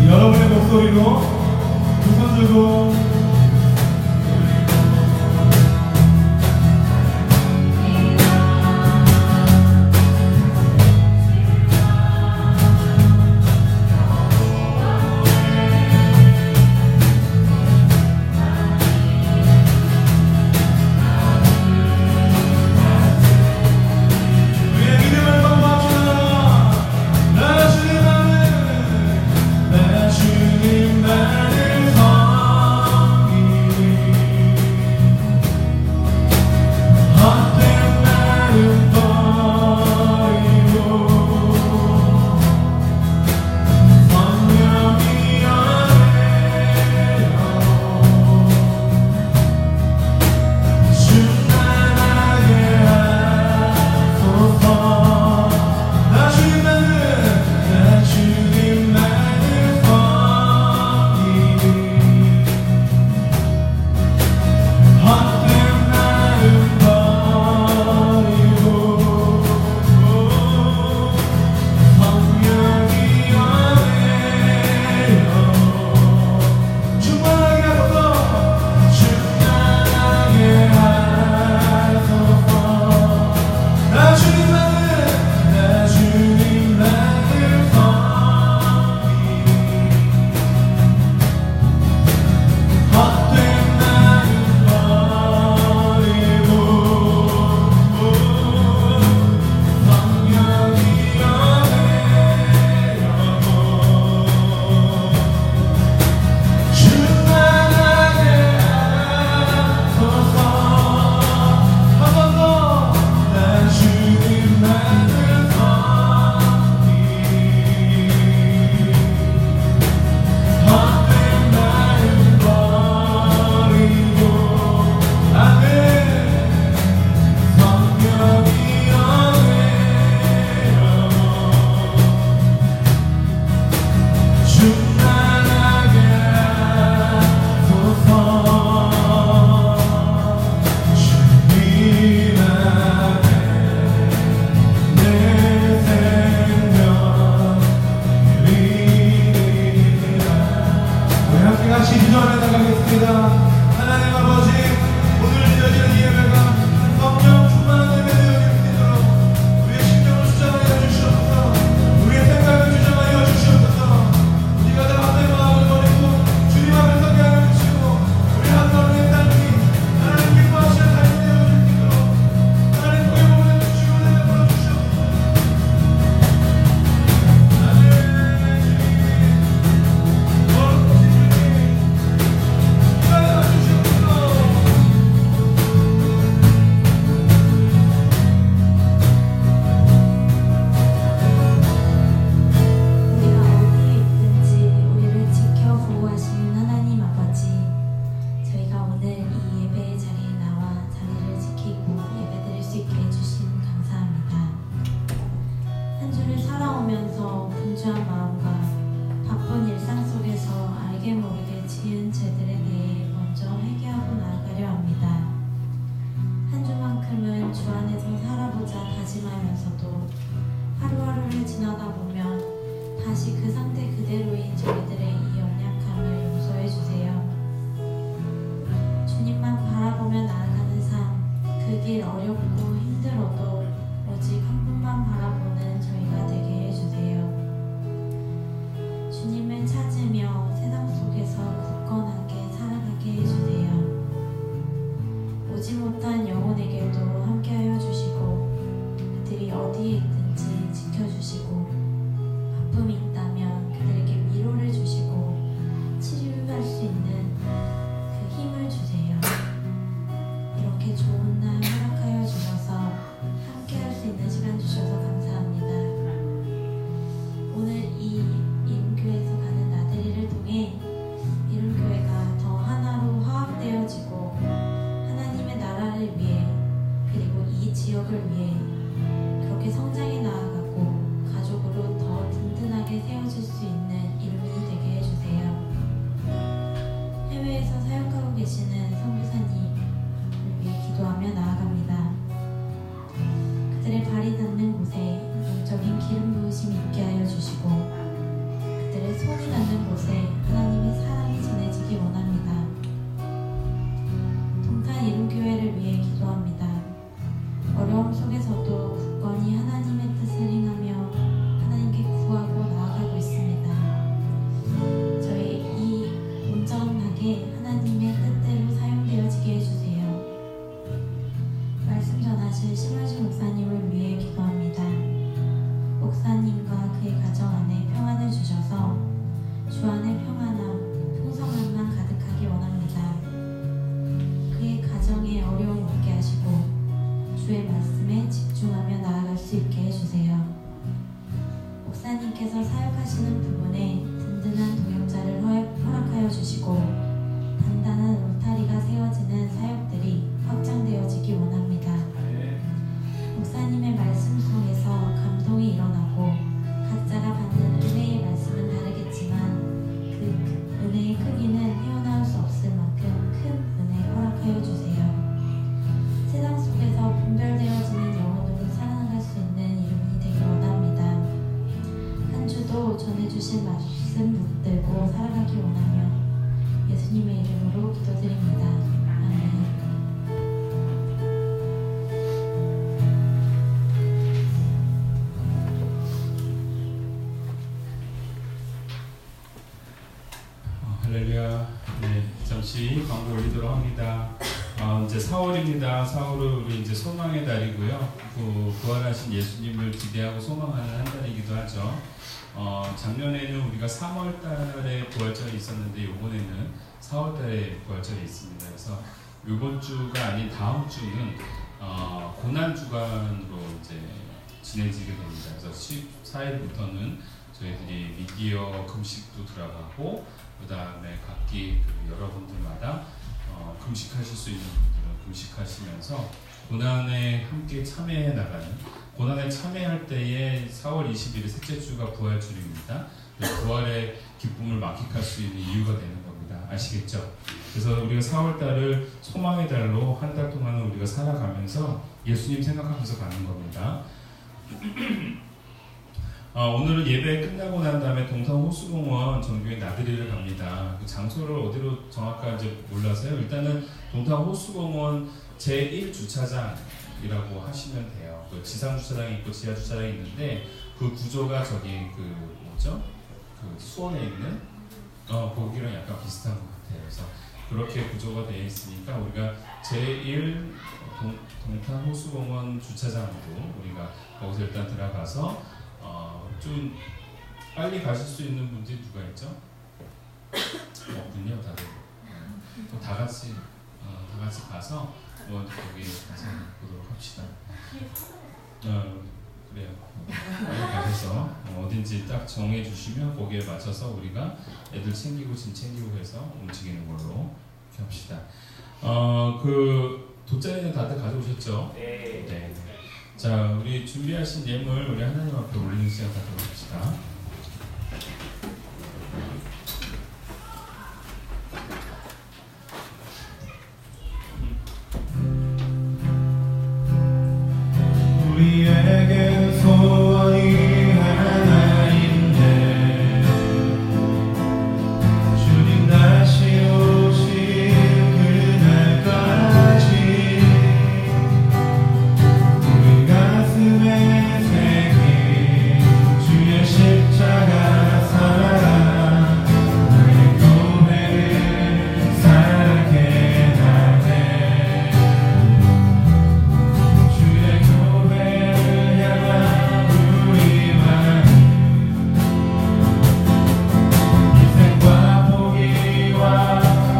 여러분의 목소리로 두 손 들고 지역을 위해 그렇게 성장해 나아가고 가족으로 더 든든하게 세워져 붙들고 살아가기 원하며 예수님의 이름으로 기도드립니다. 아멘. 할렐루야. 네, 잠시 광고 올리도록 합니다. 이제 4월입니다. 4월은 우리 이제 소망의 달이고요. 부활하신 예수님을 기대하고 소망하는 한 달이기도 하죠. 작년에는 우리가 3월 달에 부활절이 있었는데 이번에는 4월 달에 부활절이 있습니다. 그래서 이번 주가 아닌 다음 주는 고난 주간으로 이제 진행지게 됩니다. 그래서 14일부터는 저희들이 미디어 금식도 들어가고 그 다음에 각기 여러분들마다 금식하실 수 있는 분들은 금식하시면서 고난에 함께 참여해 나가는, 고난에 참여할 때에 4월 20일 셋째 주가 부활주일입니다. 부활의 기쁨을 만끽할 수 있는 이유가 되는 겁니다. 아시겠죠? 그래서 우리가 4월 달을 소망의 달로 한 달 동안은 우리가 살아가면서 예수님 생각하면서 가는 겁니다. 오늘은 예배 끝나고 난 다음에 동탄 호수공원 정교회 나들이를 갑니다. 그 장소를 어디로 정확한지 몰라서요. 일단은 동탄 호수공원 제1주차장이라고 하시면 돼요. 그 지상 주차장이 있고 지하 주차장이 있는데 그 구조가 저기 뭐죠? 그 수원에 있는 거기랑 약간 비슷한 것 같아요. 그래서 그렇게 구조가 되어 있으니까 우리가 제1 동탄 호수공원 주차장으로 우리가 거기서 일단 들어가서 좀 빨리 가실 수 있는 분들이 누가 있죠? 없군요, 다들. 다 같이 가서 거기 가서 보도록 합시다. 그래요. 빨리 가셔서 어딘지 딱 정해 주시면 거기에 맞춰서 우리가 애들 챙기고 짐 챙기고 해서 움직이는 걸로 이렇게 합시다. 그 돗자리는 다들 가져오셨죠? 네. 자, 우리 준비하신 예물 우리 하나님 앞에 올리는 시간 갖도록 합시다. 우리에게 소원이 하나인데 주님 다시 오실 그날까지 우리 가슴에 새긴 주의 십자가 사랑 나의 교회를 사랑해 나네 주의 교회를 향한 우리 마음 희생과 포기와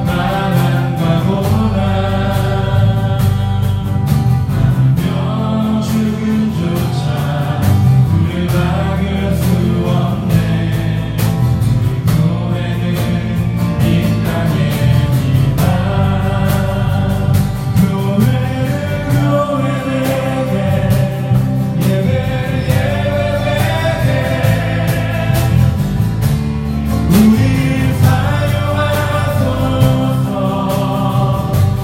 나만과 고난 하며 죽음조차 우릴 막을 수 없네 우리 교회는 이 땅의 비단 교회되게 우리 사용하소서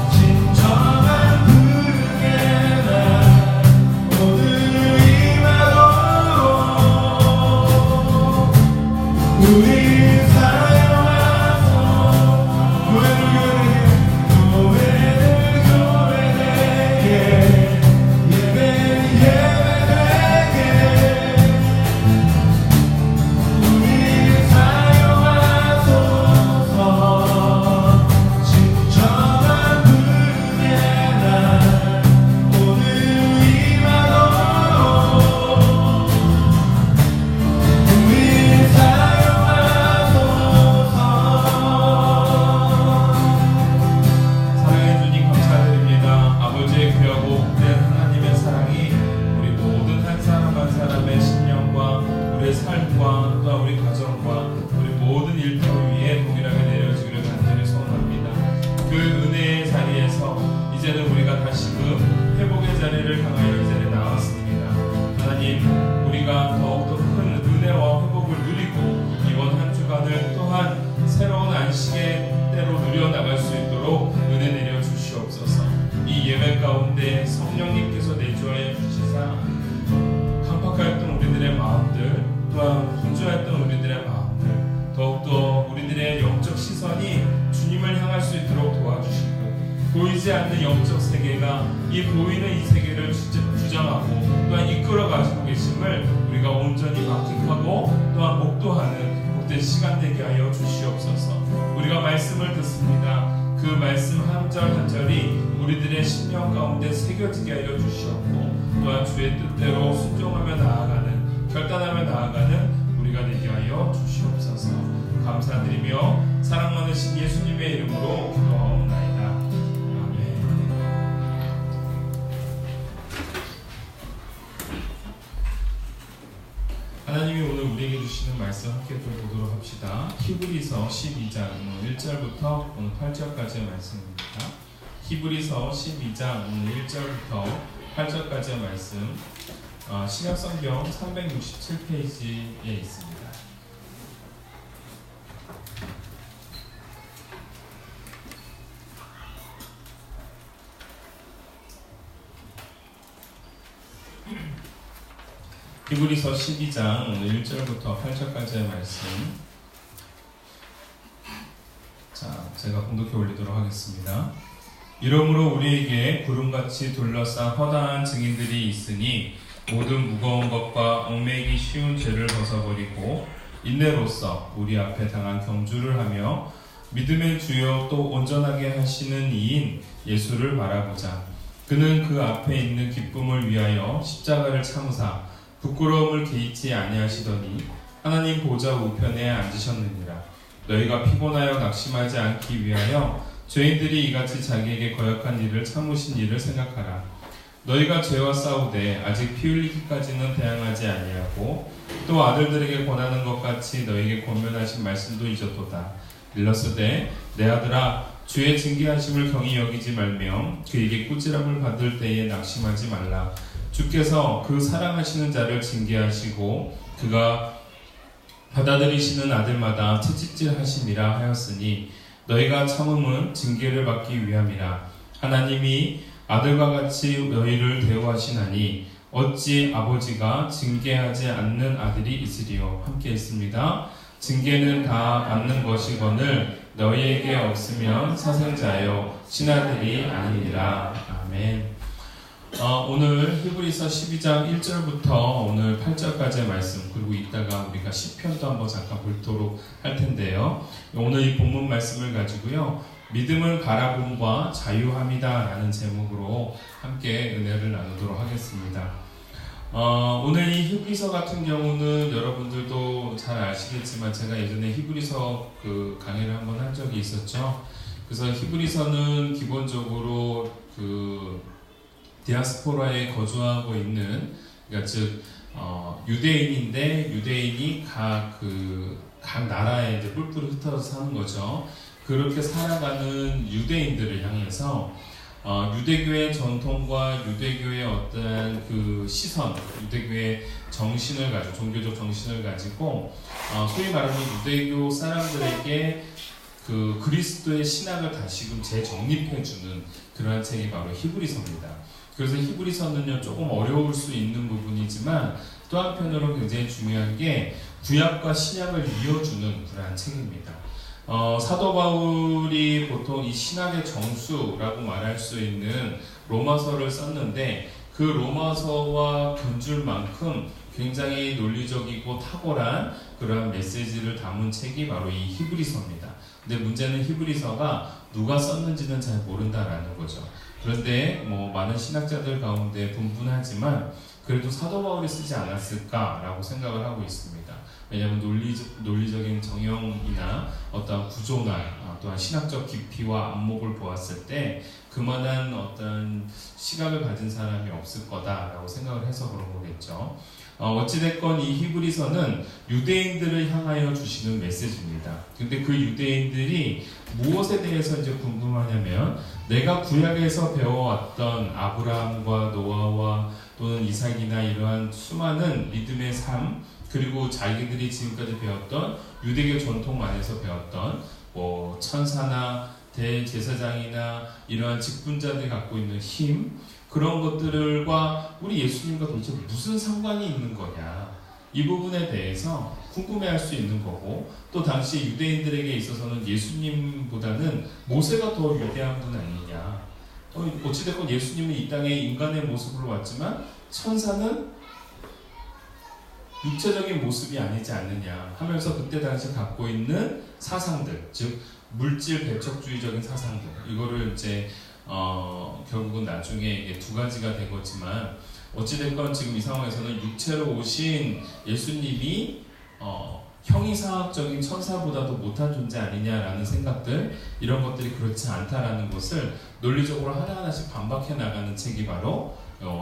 진정한 부흥의 날 오늘 임하도록 우리 사용하소서 교회되게 우리 사용하소서 진정한 부흥의 날 오늘 임하도록 우리 사용하소서 사랑해 주님 감사드립니다. 아버지의 귀하고 복된 하나님의 사랑이 우리 모든 한 사람 한 사람의 신령과 우리의 삶과 또 우리 가정과 우리 모든 일들 위에 동일하게 내려지기를 간절히 소원합니다. 그 은혜의 자리에서 이제는 우리가 다시금 회복의 자리를 향하여 이 자리에 나왔습니다. 하나님, 우리가 더욱더 큰 은혜와 회복을 누리고 이번 한 주간을 또한 새로운 안식의 때로 누려나갈 수 있도록 은혜 내려 주시옵소서. 이 예배 가운데 성령님께서 내주하여 주시사 강팍하였던 우리들의 마음들 또한 분주하였던 우리들의 마음들 더욱더 시선이 주님을 향할 수 있도록 도와주시고, 보이지 않는 영적 세계가 이 보이는 이 세계를 주장하고 또한 이끌어가시고 계심을 우리가 온전히 만끽하고 또한 목도하는 복된 시간 되게 하여 주시옵소서. 우리가 말씀을 듣습니다. 그 말씀 한 절 한 절이 우리들의 심령 가운데 새겨지게 하여 주시옵고, 또한 주의 뜻대로 순종하며 나아가는, 결단하며 나아가는 우리가 되게 하여 주시옵소서. 감사드리며 사랑 많으신 예수님의 이름으로 기도하옵나이다. 아멘. 하나님이 오늘 우리에게 주시는 말씀 함께 좀 보도록 합시다. 히브리서 12장 1절부터 오늘 8절까지의 말씀입니다. 히브리서 12장 1절부터 8절까지의 말씀, 신약성경 367페이지에 있습니다. 히브리서 12장 오늘 1절부터 8절까지의 말씀, 제가 공독해 올리도록 하겠습니다. 이러므로 우리에게 구름같이 둘러싼 허다한 증인들이 있으니 모든 무거운 것과 얽매이기 쉬운 죄를 벗어버리고 인내로써 우리 앞에 당한 경주를 하며 믿음의 주요 또 온전하게 하시는 이인 예수를 바라보자. 그는 그 앞에 있는 기쁨을 위하여 십자가를 참으사 부끄러움을 개의치 아니하시더니 하나님 보좌 우편에 앉으셨느니라. 너희가 피곤하여 낙심하지 않기 위하여 죄인들이 이같이 자기에게 거역한 일을 참으신 일을 생각하라. 너희가 죄와 싸우되 아직 피 흘리기까지는 대항하지 아니하고 또 아들들에게 권하는 것 같이 너희에게 권면하신 말씀도 잊었도다. 일렀으되 내 아들아, 주의 징계하심을 경히 여기지 말며 그에게 꾸지람을 받을 때에 낙심하지 말라. 주께서 그 사랑하시는 자를 징계하시고 그가 받아들이시는 아들마다 채찍질 하심이라 하였으니 너희가 참음은 징계를 받기 위함이라. 하나님이 아들과 같이 너희를 대우하시나니 어찌 아버지가 징계하지 않는 아들이 있으리요. 함께 있습니다. 징계는 다 받는 것이거늘 너희에게 없으면 사생자여 신하들이 아니니라. 아멘. 오늘 히브리서 12장 1절부터 오늘 8절까지의 말씀, 그리고 이따가 우리가 시편도 한번 잠깐 보도록 할 텐데요. 오늘 이 본문 말씀을 가지고요, 믿음을 바라봄과 자유함이다 라는 제목으로 함께 은혜를 나누도록 하겠습니다. 오늘 이 히브리서 같은 경우는 여러분들도 잘 아시겠지만 제가 예전에 히브리서 그 강의를 한번 한 적이 있었죠. 그래서 히브리서는 기본적으로 디아스포라에 거주하고 있는, 그러니까 즉 유대인인데 유대인이 각 나라에 이제 뿔뿔이 흩어져 사는 거죠. 그렇게 살아가는 유대인들을 향해서 유대교의 전통과 유대교의 어떤 그 시선, 유대교의 정신을 가지고, 종교적 정신을 가지고 소위 말하는 유대교 사람들에게 그 그리스도의 신학을 다시금 재정립해주는 그러한 책이 바로 히브리서입니다. 그래서 히브리서는요, 조금 어려울 수 있는 부분이지만 또 한편으로 굉장히 중요한 게 구약과 신약을 이어주는 그러한 책입니다. 사도 바울이 보통 이 신학의 정수라고 말할 수 있는 로마서를 썼는데 그 로마서와 견줄 만큼 굉장히 논리적이고 탁월한 그러한 메시지를 담은 책이 바로 이 히브리서입니다. 근데 문제는 히브리서가 누가 썼는지는 잘 모른다라는 거죠. 그런데 많은 신학자들 가운데 분분하지만 그래도 사도 바울이 쓰지 않았을까라고 생각을 하고 있습니다. 왜냐하면 논리적인 정형이나 어떤 구조나 또한 신학적 깊이와 안목을 보았을 때 그만한 어떤 시각을 가진 사람이 없을 거다라고 생각을 해서 그런 거겠죠. 어찌됐건 이 히브리서는 유대인들을 향하여 주시는 메시지입니다. 근데 그 유대인들이 무엇에 대해서 이제 궁금하냐면, 내가 구약에서 배워왔던 아브라함과 노아와 또는 이삭이나 이러한 수많은 믿음의 삶, 그리고 자기들이 지금까지 배웠던 유대교 전통 안에서 배웠던 천사나 대제사장이나 이러한 직분자들이 갖고 있는 힘, 그런 것들과 우리 예수님과 도대체 무슨 상관이 있는 거냐, 이 부분에 대해서 궁금해할 수 있는 거고, 또 당시 유대인들에게 있어서는 예수님보다는 모세가 더 위대한 분 아니냐. 어찌됐건 예수님은 이 땅에 인간의 모습으로 왔지만 천사는 육체적인 모습이 아니지 않느냐 하면서 그때 당시 갖고 있는 사상들, 즉 물질 배척주의적인 사상들, 이거를 이제 결국은 나중에 이게 두 가지가 된 거지만, 어찌됐건 지금 이 상황에서는 육체로 오신 예수님이 형이상학적인 천사보다도 못한 존재 아니냐라는 생각들, 이런 것들이 그렇지 않다라는 것을 논리적으로 하나하나씩 반박해 나가는 책이 바로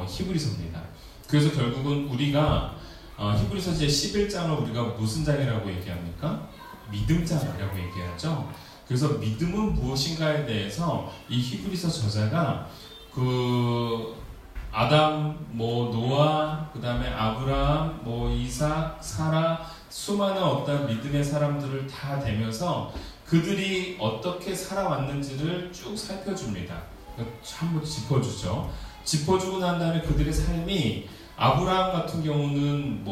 히브리서입니다. 그래서 결국은 우리가 히브리서 제 11장을 우리가 무슨 장이라고 얘기합니까? 믿음장이라고 얘기하죠. 그래서 믿음은 무엇인가에 대해서 이 히브리서 저자가 아담, 노아, 그 다음에 아브라함, 이삭, 사라, 수많은 어떤 믿음의 사람들을 다 대면서 그들이 어떻게 살아왔는지를 쭉 살펴줍니다. 한번 짚어주죠. 짚어주고 난 다음에 그들의 삶이, 아브라함 같은 경우는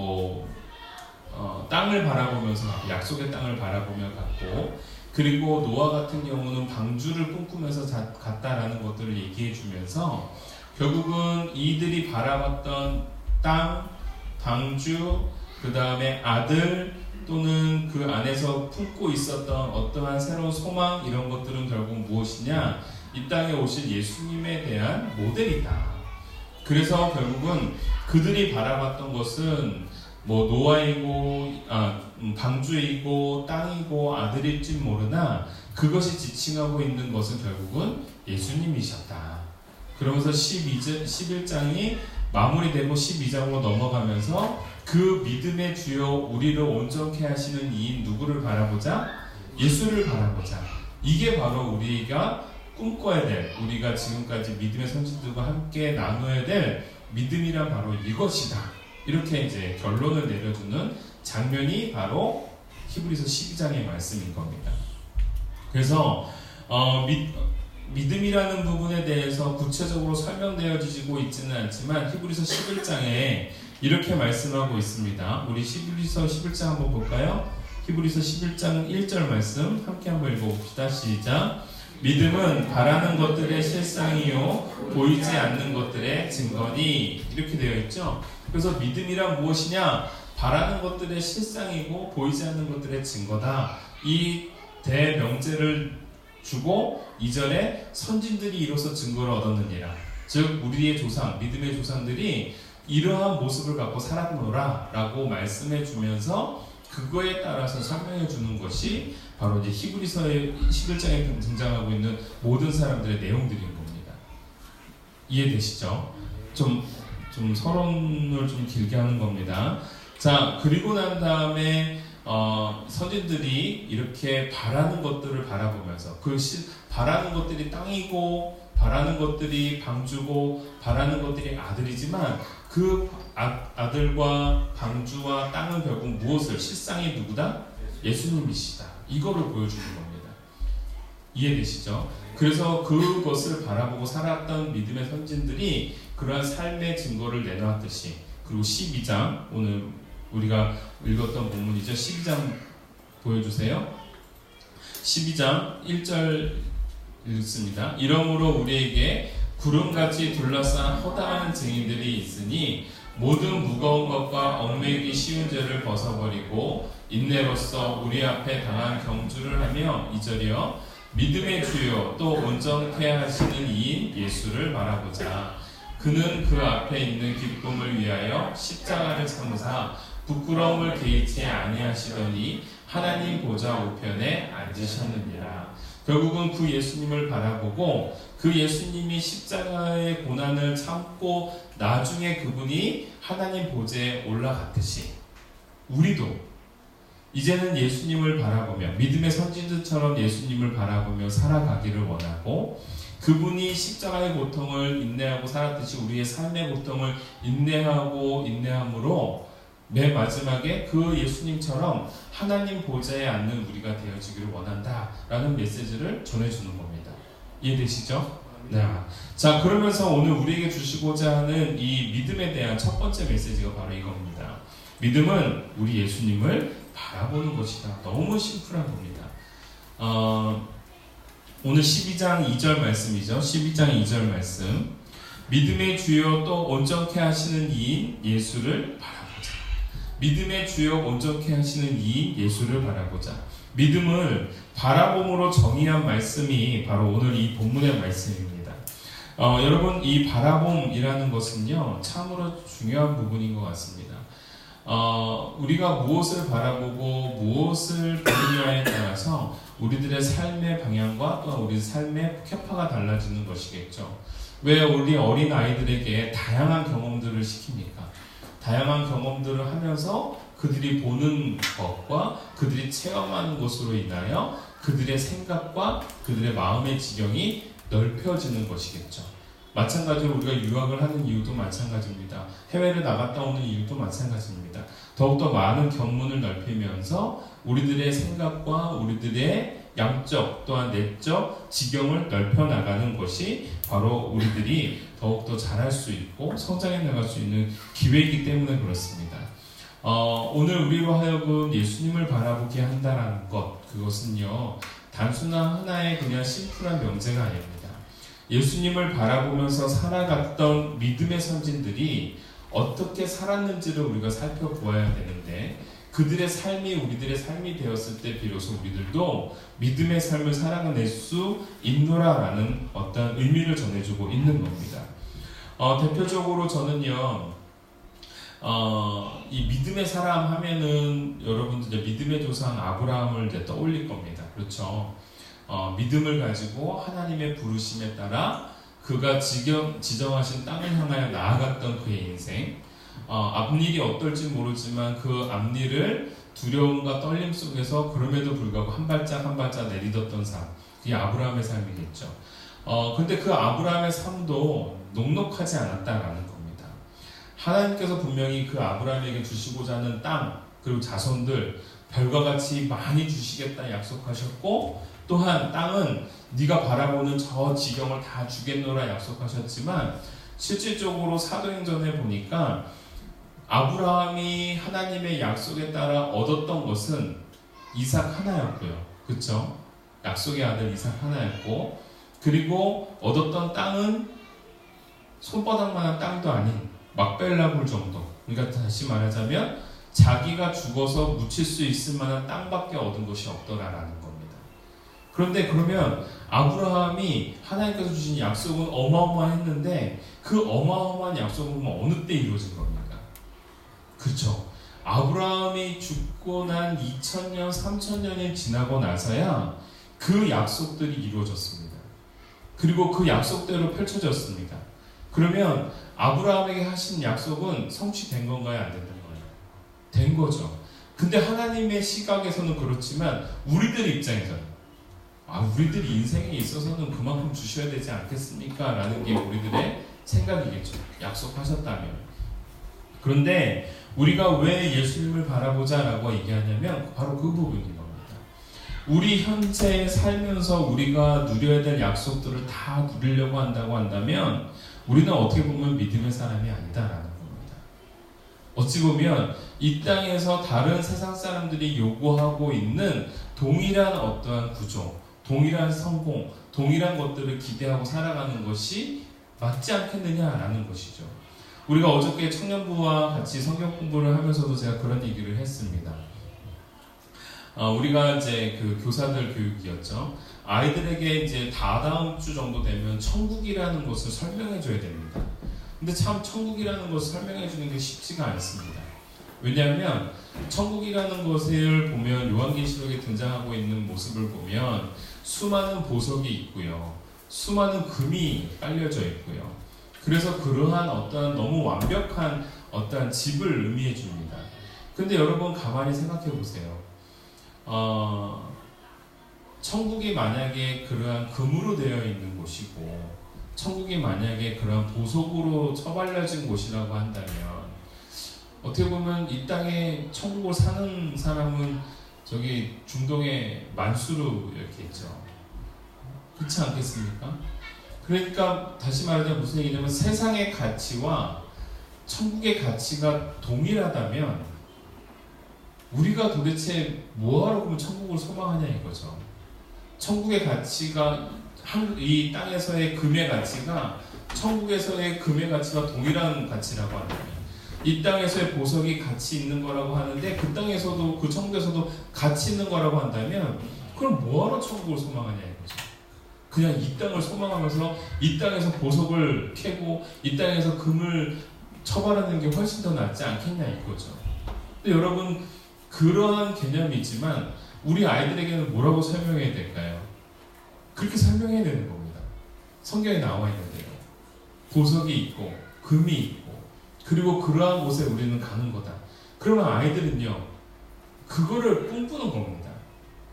땅을 바라보면서 약속의 땅을 바라보며 갔고, 그리고 노아 같은 경우는 방주를 꿈꾸면서 갔다라는 것들을 얘기해 주면서 결국은 이들이 바라봤던 땅, 방주, 그 다음에 아들, 또는 그 안에서 품고 있었던 어떠한 새로운 소망, 이런 것들은 결국 무엇이냐? 이 땅에 오신 예수님에 대한 모델이다. 그래서 결국은 그들이 바라봤던 것은 노아이고 방주이고 땅이고 아들일지 모르나 그것이 지칭하고 있는 것은 결국은 예수님이셨다. 그러면서 11장이 마무리되고 12장으로 넘어가면서 그 믿음의 주요 우리를 온전케 하시는 이인 누구를 바라보자? 예수를 바라보자. 이게 바로 우리가 꿈꿔야 될, 우리가 지금까지 믿음의 선진들과 함께 나눠야 될 믿음이란 바로 이것이다. 이렇게 이제 결론을 내려주는 장면이 바로 히브리서 12장의 말씀인 겁니다. 그래서 믿음이라는 부분에 대해서 구체적으로 설명되어지고 있지는 않지만 히브리서 11장에 이렇게 말씀하고 있습니다. 우리 히브리서 11장 한번 볼까요? 히브리서 11장 1절 말씀 함께 한번 읽어봅시다. 시작. 믿음은 바라는 것들의 실상이요 보이지 않는 것들의 증거니, 이렇게 되어 있죠. 그래서 믿음이란 무엇이냐? 바라는 것들의 실상이고 보이지 않는 것들의 증거다. 이 대명제를 주고 2절에 선진들이 이로써 증거를 얻었느니라. 즉 우리의 조상, 믿음의 조상들이 이러한 모습을 갖고 살았노라 라고 말씀해 주면서 그거에 따라서 설명해 주는 것이 바로 이제 히브리서의 11장에 등장하고 있는 모든 사람들의 내용들인 겁니다. 이해되시죠? 좀 서론을 좀 길게 하는 겁니다. 자, 그리고 난 다음에 선진들이 이렇게 바라는 것들을 바라보면서 바라는 것들이 땅이고 바라는 것들이 방주고 바라는 것들이 아들이지만 그 아들과 방주와 땅은 결국 무엇을? 실상이 누구다? 예수님이시다. 이거를 보여주는 겁니다. 이해되시죠? 그래서 그것을 바라보고 살았던 믿음의 선진들이 그러한 삶의 증거를 내놓았듯이, 그리고 12장, 오늘 우리가 읽었던 본문이죠. 12장 보여주세요. 12장 1절 읽습니다. 이러므로 우리에게 구름같이 둘러싼 허다한 증인들이 있으니 모든 무거운 것과 얽매이기 쉬운 죄를 벗어버리고 인내로써 우리 앞에 당한 경주를 하며, 2절이요. 믿음의 주요 또 온전케 하시는 이인 예수를 바라보자. 그는 그 앞에 있는 기쁨을 위하여 십자가를 참으사 부끄러움을 개의치 아니하시더니 하나님 보좌 우편에 앉으셨느니라. 결국은 그 예수님을 바라보고 그 예수님이 십자가의 고난을 참고 나중에 그분이 하나님 보좌에 올라갔듯이 우리도 이제는 예수님을 바라보며 믿음의 선진들처럼 예수님을 바라보며 살아가기를 원하고, 그분이 십자가의 고통을 인내하고 살았듯이 우리의 삶의 고통을 인내하고 인내함으로 맨 마지막에 그 예수님처럼 하나님 보좌에 앉는 우리가 되어지기를 원한다라는 메시지를 전해주는 겁니다. 이해되시죠? 네. 자, 그러면서 오늘 우리에게 주시고자 하는 이 믿음에 대한 첫 번째 메시지가 바로 이겁니다. 믿음은 우리 예수님을 바라보는 것이다. 너무 심플한 겁니다. 오늘 12장 2절 말씀이죠. 12장 2절 말씀. 믿음의 주요 또 온전케 하시는 이인 예수를 바라보자. 믿음의 주요 온전케 하시는 이인 예수를 바라보자. 믿음을 바라봄으로 정의한 말씀이 바로 오늘 이 본문의 말씀입니다. 여러분, 이 바라봄이라는 것은요, 참으로 중요한 부분인 것 같습니다. 우리가 무엇을 바라보고 무엇을 보느냐에 따라서 우리들의 삶의 방향과 또한 우리 삶의 쾌파가 달라지는 것이겠죠. 왜 우리 어린 아이들에게 다양한 경험들을 시킵니까? 다양한 경험들을 하면서 그들이 보는 것과 그들이 체험하는 것으로 인하여 그들의 생각과 그들의 마음의 지경이 넓혀지는 것이겠죠. 마찬가지로 우리가 유학을 하는 이유도 마찬가지입니다. 해외를 나갔다 오는 이유도 마찬가지입니다. 더욱더 많은 견문을 넓히면서 우리들의 생각과 우리들의 양적 또한 내적 지경을 넓혀나가는 것이 바로 우리들이 더욱더 잘할 수 있고 성장해 나갈 수 있는 기회이기 때문에 그렇습니다. 오늘 우리로 하여금 예수님을 바라보게 한다는 것, 그것은요 단순한 하나의 그냥 심플한 명제가 아닙니다. 예수님을 바라보면서 살아갔던 믿음의 선진들이 어떻게 살았는지를 우리가 살펴보아야 되는데, 그들의 삶이 우리들의 삶이 되었을 때 비로소 우리들도 믿음의 삶을 살아낼 수 있노라라는 어떤 의미를 전해주고 있는 겁니다. 대표적으로 저는요, 이 믿음의 사람 하면은 여러분들 이제 믿음의 조상 아브라함을 이제 떠올릴 겁니다. 그렇죠? 믿음을 가지고 하나님의 부르심에 따라 그가 지정하신 땅을 향하여 나아갔던 그의 인생, 앞일이 어떨지 모르지만 그 앞일을 두려움과 떨림 속에서 그럼에도 불구하고 한 발짝 한 발짝 내딛었던 삶, 그게 아브라함의 삶이겠죠. 근데 그 아브라함의 삶도 녹록하지 않았다라는 겁니다. 하나님께서 분명히 그 아브라함에게 주시고자 하는 땅 그리고 자손들 별과 같이 많이 주시겠다 약속하셨고, 또한 땅은 네가 바라보는 저 지경을 다 주겠노라 약속하셨지만, 실질적으로 사도행전에 보니까 아브라함이 하나님의 약속에 따라 얻었던 것은 이삭 하나였고요. 그렇죠? 약속의 아들 이삭 하나였고, 그리고 얻었던 땅은 손바닥만한 땅도 아닌 막벨라굴 정도. 그러니까 다시 말하자면 자기가 죽어서 묻힐 수 있을 만한 땅밖에 얻은 것이 없더라라는 겁니다. 그런데 그러면 아브라함이 하나님께서 주신 약속은 어마어마했는데 그 어마어마한 약속은 어느 때 이루어진 겁니까? 그렇죠. 아브라함이 죽고 난 2000년, 3000년이 지나고 나서야 그 약속들이 이루어졌습니다. 그리고 그 약속대로 펼쳐졌습니다. 그러면 아브라함에게 하신 약속은 성취된 건가요? 안 됐던 거예요? 된 거죠. 근데 하나님의 시각에서는 그렇지만 우리들 입장에서는 우리들 인생에 있어서는 그만큼 주셔야 되지 않겠습니까? 라는 게 우리들의 생각이겠죠. 약속하셨다면. 그런데 우리가 왜 예수님을 바라보자 라고 얘기하냐면 바로 그 부분인 겁니다. 우리 현재 살면서 우리가 누려야 될 약속들을 다 누리려고 한다고 한다면 우리는 어떻게 보면 믿음의 사람이 아니다라는 겁니다. 어찌 보면 이 땅에서 다른 세상 사람들이 요구하고 있는 동일한 어떠한 구조, 동일한 성공, 동일한 것들을 기대하고 살아가는 것이 맞지 않겠느냐라는 것이죠. 우리가 어저께 청년부와 같이 성경 공부를 하면서도 제가 그런 얘기를 했습니다. 우리가 이제 그 교사들 교육이었죠. 아이들에게 이제 다다음 주 정도 되면 천국이라는 것을 설명해 줘야 됩니다. 근데 참 천국이라는 것을 설명해 주는 게 쉽지가 않습니다. 왜냐하면 천국이라는 것을 보면 요한계시록에 등장하고 있는 모습을 보면 수많은 보석이 있고요. 수많은 금이 깔려져 있고요. 그래서 그러한 어떠한 너무 완벽한 어떠한 집을 의미해 줍니다. 근데 여러분 가만히 생각해 보세요. 천국이 만약에 그러한 금으로 되어 있는 곳이고 천국이 만약에 그러한 보석으로 처발려진 곳이라고 한다면 어떻게 보면 이 땅에 천국을 사는 사람은 저기 중동의 만수르 이렇게 있죠. 그렇지 않겠습니까? 그러니까 다시 말하자면 무슨 얘기냐면 세상의 가치와 천국의 가치가 동일하다면 우리가 도대체 뭐하러 그러면 천국을 소망하냐 이거죠. 천국의 가치가 이 땅에서의 금의 가치가 천국에서의 금의 가치와 동일한 가치라고 한다면, 이 땅에서의 보석이 가치 있는 거라고 하는데 그 땅에서도, 그 천국에서도 가치 있는 거라고 한다면, 그럼 뭐하러 천국을 소망하냐 이거죠. 그냥 이 땅을 소망하면서 이 땅에서 보석을 캐고 이 땅에서 금을 처벌하는 게 훨씬 더 낫지 않겠냐 이거죠. 근데 여러분, 그러한 개념이지만 우리 아이들에게는 뭐라고 설명해야 될까요? 그렇게 설명해야 되는 겁니다. 성경에 나와 있는데요. 보석이 있고 금이 있고 그리고 그러한 곳에 우리는 가는 거다. 그러면 아이들은요, 그거를 꿈꾸는 겁니다.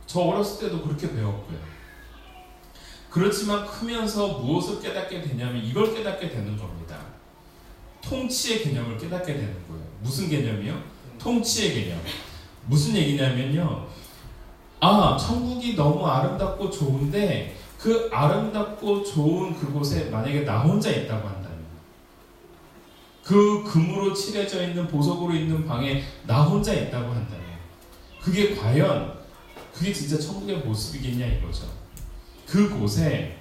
저 어렸을 때도 그렇게 배웠고요. 그렇지만 크면서 무엇을 깨닫게 되냐면 이걸 깨닫게 되는 겁니다. 통치의 개념을 깨닫게 되는 거예요. 무슨 개념이요? 통치의 개념. 무슨 얘기냐면요, 천국이 너무 아름답고 좋은데 그 아름답고 좋은 그곳에 만약에 나 혼자 있다고 한다면, 그 금으로 칠해져 있는 보석으로 있는 방에 나 혼자 있다고 한다면, 그게 과연 그게 진짜 천국의 모습이겠냐 이거죠. 그곳에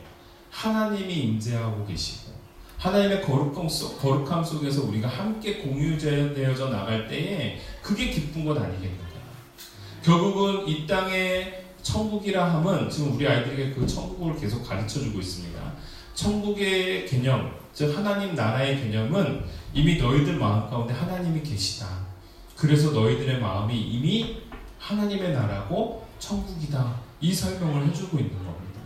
하나님이 임재하고 계시고 하나님의 거룩함 속에서 우리가 함께 공유되어져 나갈 때에 그게 기쁜 것 아니겠는가. 결국은 이 땅의 천국이라 함은 지금 우리 아이들에게 그 천국을 계속 가르쳐주고 있습니다. 천국의 개념, 즉 하나님 나라의 개념은 이미 너희들 마음 가운데 하나님이 계시다. 그래서 너희들의 마음이 이미 하나님의 나라고 천국이다. 이 설명을 해주고 있는 겁니다.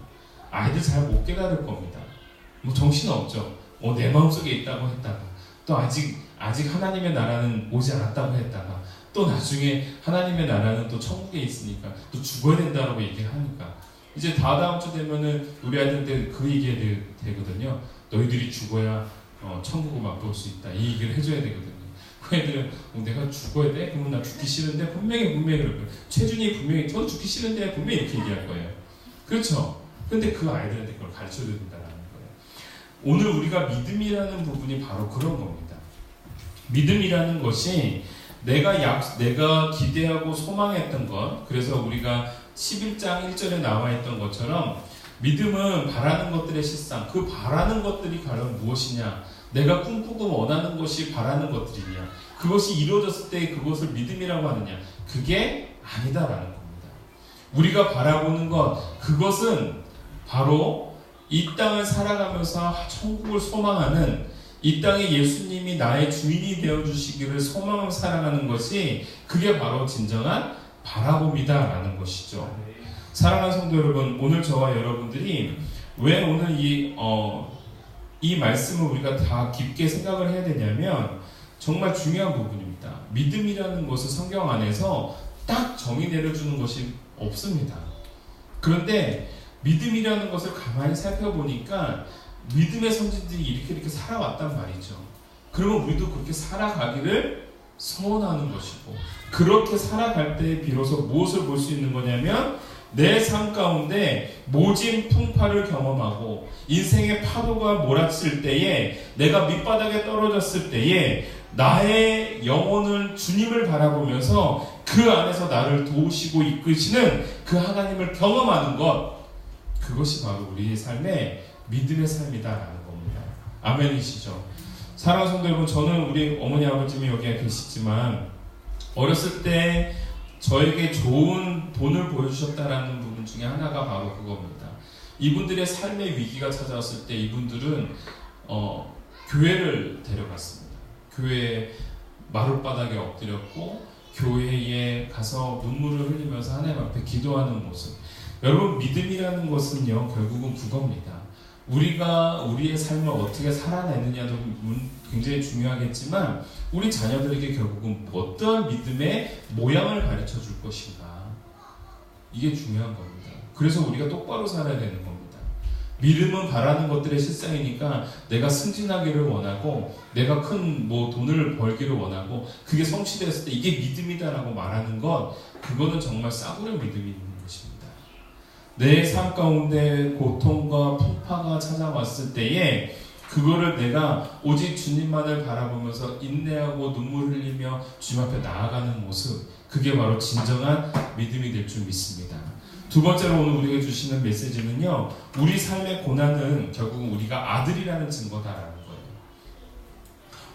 아이들 잘 못 깨달을 겁니다. 뭐 정신없죠. 내 마음속에 있다고 했다가 또 아직 하나님의 나라는 오지 않았다고 했다가 또 나중에 하나님의 나라는 또 천국에 있으니까 또 죽어야 된다라고 얘기하니까 이제 다음 주 되면은 우리 아이들한테 그 얘기해야 되거든요. 너희들이 죽어야 천국을 맛볼 수 있다. 이 얘기를 해줘야 되거든요. 그 애들은 내가 죽어야 돼? 그러면 나 죽기 싫은데 분명히 그럴 거예요. 최준이 분명히 저 죽기 싫은데 분명히 이렇게 얘기할 거예요. 그렇죠? 근데 그 아이들한테 그걸 가르쳐줘야 된다는 거예요. 오늘 우리가 믿음이라는 부분이 바로 그런 겁니다. 믿음이라는 것이 내가 기대하고 소망했던 것, 그래서 우리가 11장 1절에 나와 있던 것처럼 믿음은 바라는 것들의 실상, 그 바라는 것들이 과연 무엇이냐, 내가 꿈꾸고 원하는 것이 바라는 것들이냐, 그것이 이루어졌을 때 그것을 믿음이라고 하느냐, 그게 아니다라는 겁니다. 우리가 바라보는 것, 그것은 바로 이 땅을 살아가면서 천국을 소망하는, 이 땅에 예수님이 나의 주인이 되어주시기를 소망하며 살아가는 것이 그게 바로 진정한 바라봄이다라는 것이죠. 사랑하는 성도 여러분, 오늘 저와 여러분들이 왜 오늘 이 말씀을 우리가 다 깊게 생각을 해야 되냐면 정말 중요한 부분입니다. 믿음이라는 것은 성경 안에서 딱 정의 내려주는 것이 없습니다. 그런데 믿음이라는 것을 가만히 살펴보니까 믿음의 선지들이 이렇게 살아왔단 말이죠. 그러면 우리도 그렇게 살아가기를 소원하는 것이고, 그렇게 살아갈 때 비로소 무엇을 볼 수 있는 거냐면 내 삶 가운데 모진 풍파를 경험하고 인생의 파도가 몰아칠 때에, 내가 밑바닥에 떨어졌을 때에 나의 영혼을 주님을 바라보면서 그 안에서 나를 도우시고 이끄시는 그 하나님을 경험하는 것, 그것이 바로 우리의 삶의 믿음의 삶이다라는 겁니다. 아멘이시죠? 사랑하는 성도 여러분, 저는 우리 어머니 아버님이 여기에 계시지만 어렸을 때 저에게 좋은 돈을 보여주셨다라는 부분 중에 하나가 바로 그겁니다. 이분들의 삶의 위기가 찾아왔을 때 이분들은 교회를 데려갔습니다. 교회에 마룻바닥에 엎드렸고 교회에 가서 눈물을 흘리면서 하나님 앞에 기도하는 모습. 여러분, 믿음이라는 것은요, 결국은 그겁니다. 우리가 우리의 삶을 어떻게 살아내느냐도 굉장히 중요하겠지만 우리 자녀들에게 결국은 어떠한 믿음의 모양을 가르쳐 줄 것인가, 이게 중요한 겁니다. 그래서 우리가 똑바로 살아야 되는 겁니다. 믿음은 바라는 것들의 실상이니까 내가 승진하기를 원하고 내가 큰 돈을 벌기를 원하고 그게 성취되었을 때 이게 믿음이다라고 말하는 것, 그거는 정말 싸구려 믿음이 있는 것입니다. 내 삶 가운데 고통과 풍파가 찾아왔을 때에 그거를 내가 오직 주님만을 바라보면서 인내하고 눈물 흘리며 주님 앞에 나아가는 모습, 그게 바로 진정한 믿음이 될 줄 믿습니다. 두 번째로 오늘 우리에게 주시는 메시지는요, 우리 삶의 고난은 결국 우리가 아들이라는 증거다라는 거예요.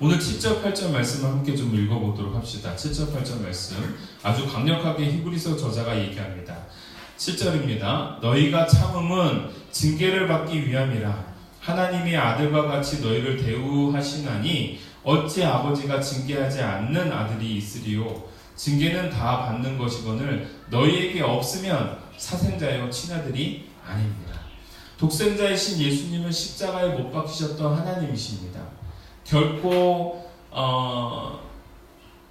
오늘 7절 8절 말씀을 함께 좀 읽어보도록 합시다. 7절 8절 말씀 아주 강력하게 히브리서 저자가 얘기합니다. 7절입니다. 너희가 참음은 징계를 받기 위함이라. 하나님이 아들과 같이 너희를 대우하시나니 어찌 아버지가 징계하지 않는 아들이 있으리요. 징계는 다 받는 것이거늘 너희에게 없으면 사생자여 친아들이 아닙니다. 독생자이신 예수님은 십자가에 못 박히셨던 하나님이십니다. 결코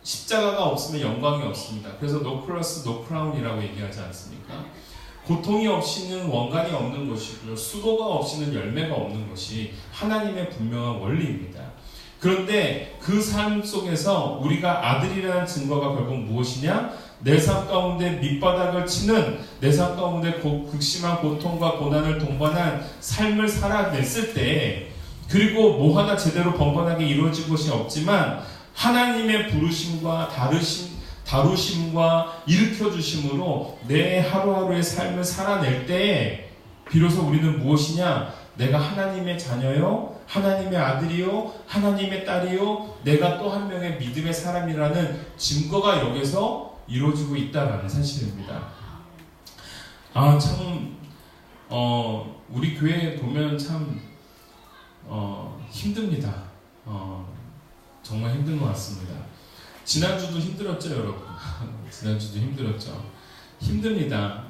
십자가가 없으면 영광이 없습니다. 그래서 no cross, no crown이라고 얘기하지 않습니까? 고통이 없이는 원간이 없는 것이고요. 수고가 없이는 열매가 없는 것이 하나님의 분명한 원리입니다. 그런데 그 삶 속에서 우리가 아들이라는 증거가 결국 무엇이냐? 내 삶 가운데 밑바닥을 치는, 내 삶 가운데 극심한 고통과 고난을 동반한 삶을 살아냈을 때, 그리고 뭐 하나 제대로 번번하게 이루어진 것이 없지만 하나님의 부르심과 다루심과 일으켜주심으로 내 하루하루의 삶을 살아낼 때에 비로소 우리는 무엇이냐? 내가 하나님의 자녀요, 하나님의 아들이요, 하나님의 딸이요, 내가 또 한 명의 믿음의 사람이라는 증거가 여기서 이루어지고 있다라는 사실입니다. 참 우리 교회 보면 참 힘듭니다. 정말 힘든 것 같습니다. 지난주도 힘들었죠, 여러분? 지난주도 힘들었죠. 힘듭니다.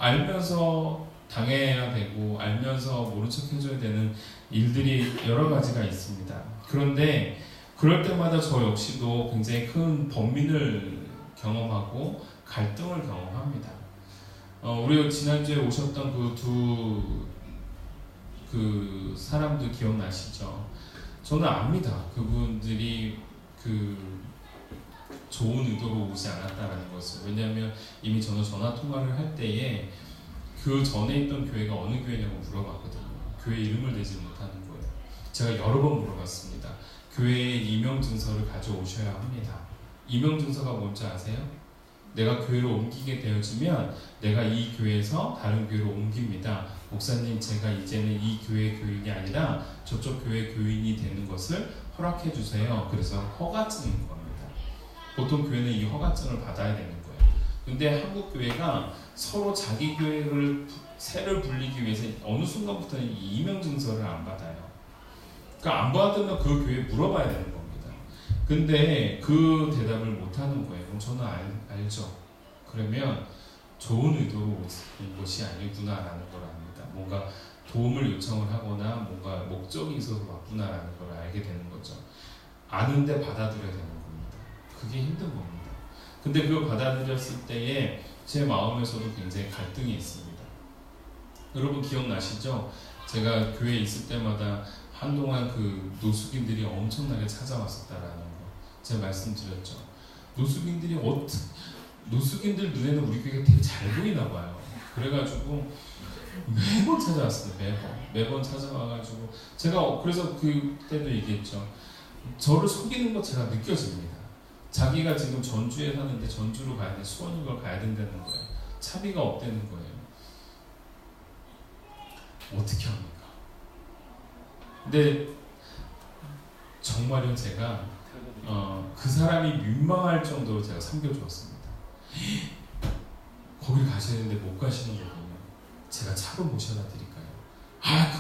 알면서 당해야 되고 알면서 모른 척 해줘야 되는 일들이 여러 가지가 있습니다. 그런데 그럴 때마다 저 역시도 굉장히 큰 번민을 경험하고 갈등을 경험합니다. 우리 지난주에 오셨던 그 사람들 기억나시죠? 저는 압니다. 그분들이 좋은 의도로 오지 않았다라는 것을. 왜냐하면 이미 저는 전화 통화를 할 때에 그 전에 있던 교회가 어느 교회냐고 물어봤거든요. 교회 이름을 대지 못하는 거예요. 제가 여러 번 물어봤습니다. 교회의 이명증서를 가져오셔야 합니다. 이명증서가 뭔지 아세요? 내가 교회로 옮기게 되어지면 내가 이 교회에서 다른 교회로 옮깁니다. 목사님, 제가 이제는 이 교회 교인이 아니라 저쪽 교회 교인이 되는 것을 허락해 주세요. 그래서 허가증인 겁니다. 보통 교회는 이 허가증을 받아야 되는 거예요. 근데 한국 교회가 서로 자기 교회를 세를 불리기 위해서 어느 순간부터는 이 이명증서를 안 받아요. 그러니까 안 받으면 그 교회에 물어봐야 되는 겁니다. 근데 그 대답을 못 하는 거예요. 그럼 저는 알죠. 그러면 좋은 의도로 온 것이 아니구나라는 걸 압니다. 뭔가 도움을 요청을 하거나 뭔가 목적이 있어서 왔구나라는 걸 알게 되는 거죠. 아는데 받아들여야 되는 겁니다. 그게 힘든 겁니다. 근데 그걸 받아들였을 때에 제 마음에서도 굉장히 갈등이 있습니다. 여러분 기억나시죠? 제가 교회에 있을 때마다 한동안 그 노숙인들이 엄청나게 찾아왔었다라는 거 제가 말씀드렸죠. 노숙인들 눈에는 우리 교회가 되게 잘 보이나 봐요. 그래가지고 매번 찾아왔어요. 매번 찾아와가지고 제가 그래서 그때도 얘기했죠. 저를 속이는 것 제가 느껴집니다. 자기가 지금 전주에 사는데 전주로 가야 돼, 수원으로 가야 된다는 거예요. 차비가 없다는 거예요. 어떻게 합니까? 근데 정말요, 제가 그 사람이 민망할 정도로 제가 섬겨주었습니다. 거기 가시는데 못 가시는 거 보면 제가 차로 모셔다 드릴까요?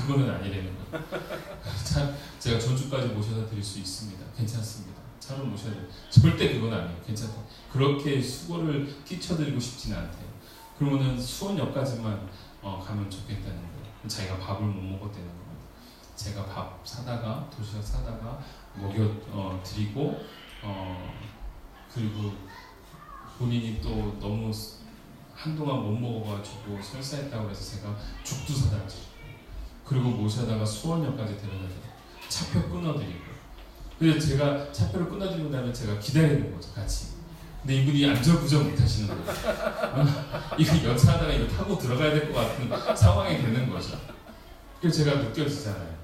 그거는 아니라는 거예요. 제가 전주까지 모셔다 드릴 수 있습니다. 괜찮습니다. 차로 모셔야 돼요. 절대 그건 아니에요. 괜찮다. 그렇게 수고를 끼쳐드리고 싶지는 않대요. 그러면은 수원역까지만 가면 좋겠다는 거예요. 자기가 밥을 못 먹었다는 겁니다. 제가 밥 사다가 도시락 사다가 먹여 드리고 그리고 본인이 또 너무 한동안 못 먹어가지고 설사했다고 해서 제가 죽도 사다 드리고 그리고 모셔다가 수원역까지 데려다 드리고 차표 끊어드리고 그래서 제가 차표를 끊어드리고 나면 제가 기다리는 거죠, 같이. 근데 이분이 안절부절 못 하시는 거예요. 이거 연차하다가 이거 타고 들어가야 될 것 같은 상황이 되는 거죠. 그래서 제가 느껴지잖아요.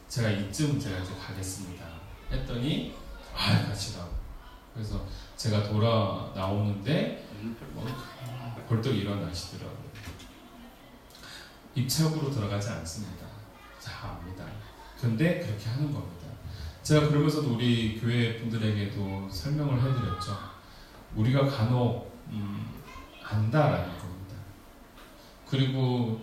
제가 이쯤 제가 이제 가겠습니다. 했더니 같이 가고 그래서 제가 돌아 나오는데 벌떡 일어나시더라고요. 입찰구로 들어가지 않습니다. 다 압니다. 근데 그렇게 하는 겁니다. 제가 그러면서도 우리 교회 분들에게도 설명을 해드렸죠. 우리가 간혹 안다라는 겁니다. 그리고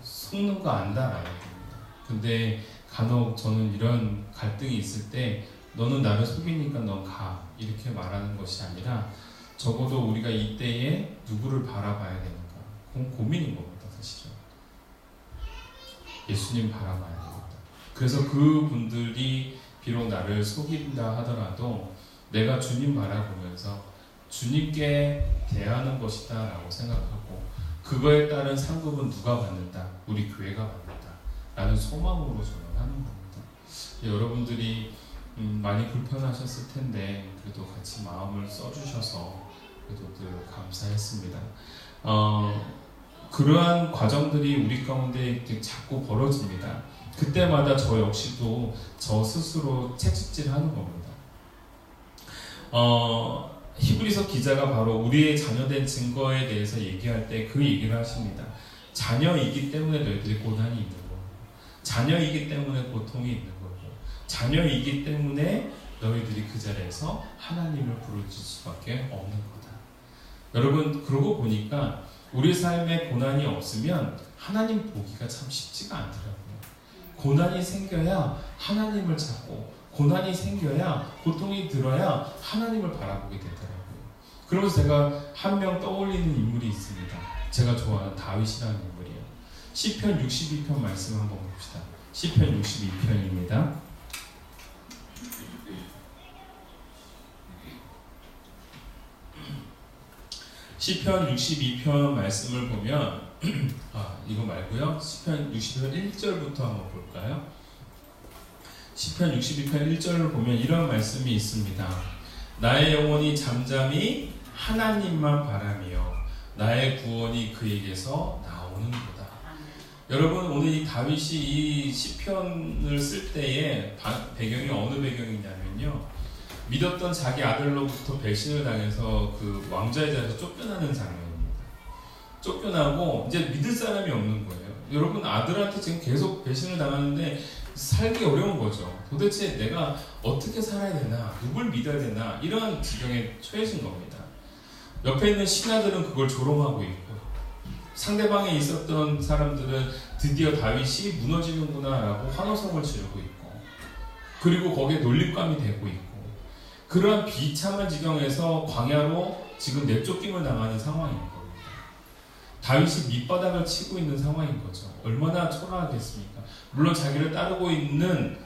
속는 거 안다라는 겁니다. 근데 간혹 저는 이런 갈등이 있을 때 너는 나를 속이니까 넌 가 이렇게 말하는 것이 아니라 적어도 우리가 이때에 누구를 바라봐야 되는가, 그건 고민인 겁니다. 사실은 예수님 바라봐야 됩니다. 그래서 그분들이 비록 나를 속인다 하더라도 내가 주님 바라보면서 주님께 대하는 것이다 라고 생각하고 그거에 따른 상급은 누가 받는다? 우리 교회가 받는다 라는 소망으로 저는 하는 겁니다. 여러분들이 많이 불편하셨을 텐데 그래도 같이 마음을 써주셔서 그래도 늘 감사했습니다. 그러한 과정들이 우리 가운데 자꾸 벌어집니다. 그때마다 저 역시도 저 스스로 채찍질하는 겁니다. 히브리서 기자가 바로 우리의 자녀된 증거에 대해서 얘기할 때 그 얘기를 하십니다. 자녀이기 때문에 너희들이 고난이 있는 거고, 자녀이기 때문에 고통이 있는 거고, 자녀이기 때문에 너희들이 그 자리에서 하나님을 부르짖을 수밖에 없는 거다. 여러분, 그러고 보니까 우리 삶에 고난이 없으면 하나님 보기가 참 쉽지가 않더라고요. 고난이 생겨야 하나님을 찾고, 고난이 생겨야, 고통이 들어야 하나님을 바라보게 되더라고요. 그러면서 제가 한 명 떠올리는 인물이 있습니다. 제가 좋아하는 다윗이라는 인물이에요. 시편 62편 말씀 한번 봅시다. 시편 62편입니다. 시편 62편 말씀을 보면 이거 말고요. 시편 62편 1절부터 한번 볼까요? 시편 62편 1절을 보면 이런 말씀이 있습니다. 나의 영혼이 잠잠히 하나님만 바라며 나의 구원이 그에게서 나오는도다. 여러분, 오늘 이 다윗이 이 시편을 쓸 때의 배경이 어느 배경이냐면요, 믿었던 자기 아들로부터 배신을 당해서 그 왕자의 자리에서 쫓겨나는 장면입니다. 쫓겨나고 이제 믿을 사람이 없는 거예요. 여러분, 아들한테 지금 계속 배신을 당하는데 살기 어려운 거죠. 도대체 내가 어떻게 살아야 되나, 누굴 믿어야 되나, 이런 지경에 처해진 겁니다. 옆에 있는 신하들은 그걸 조롱하고 있고, 상대방에 있었던 사람들은 드디어 다윗이 무너지는구나 라고 환호성을 지르고 있고, 그리고 거기에 놀림감이 되고 있고, 그러한 비참한 지경에서 광야로 지금 내쫓김을 당하는 상황인 겁니다. 다윗이 밑바닥을 치고 있는 상황인 거죠. 얼마나 초라하겠습니까? 물론 자기를 따르고 있는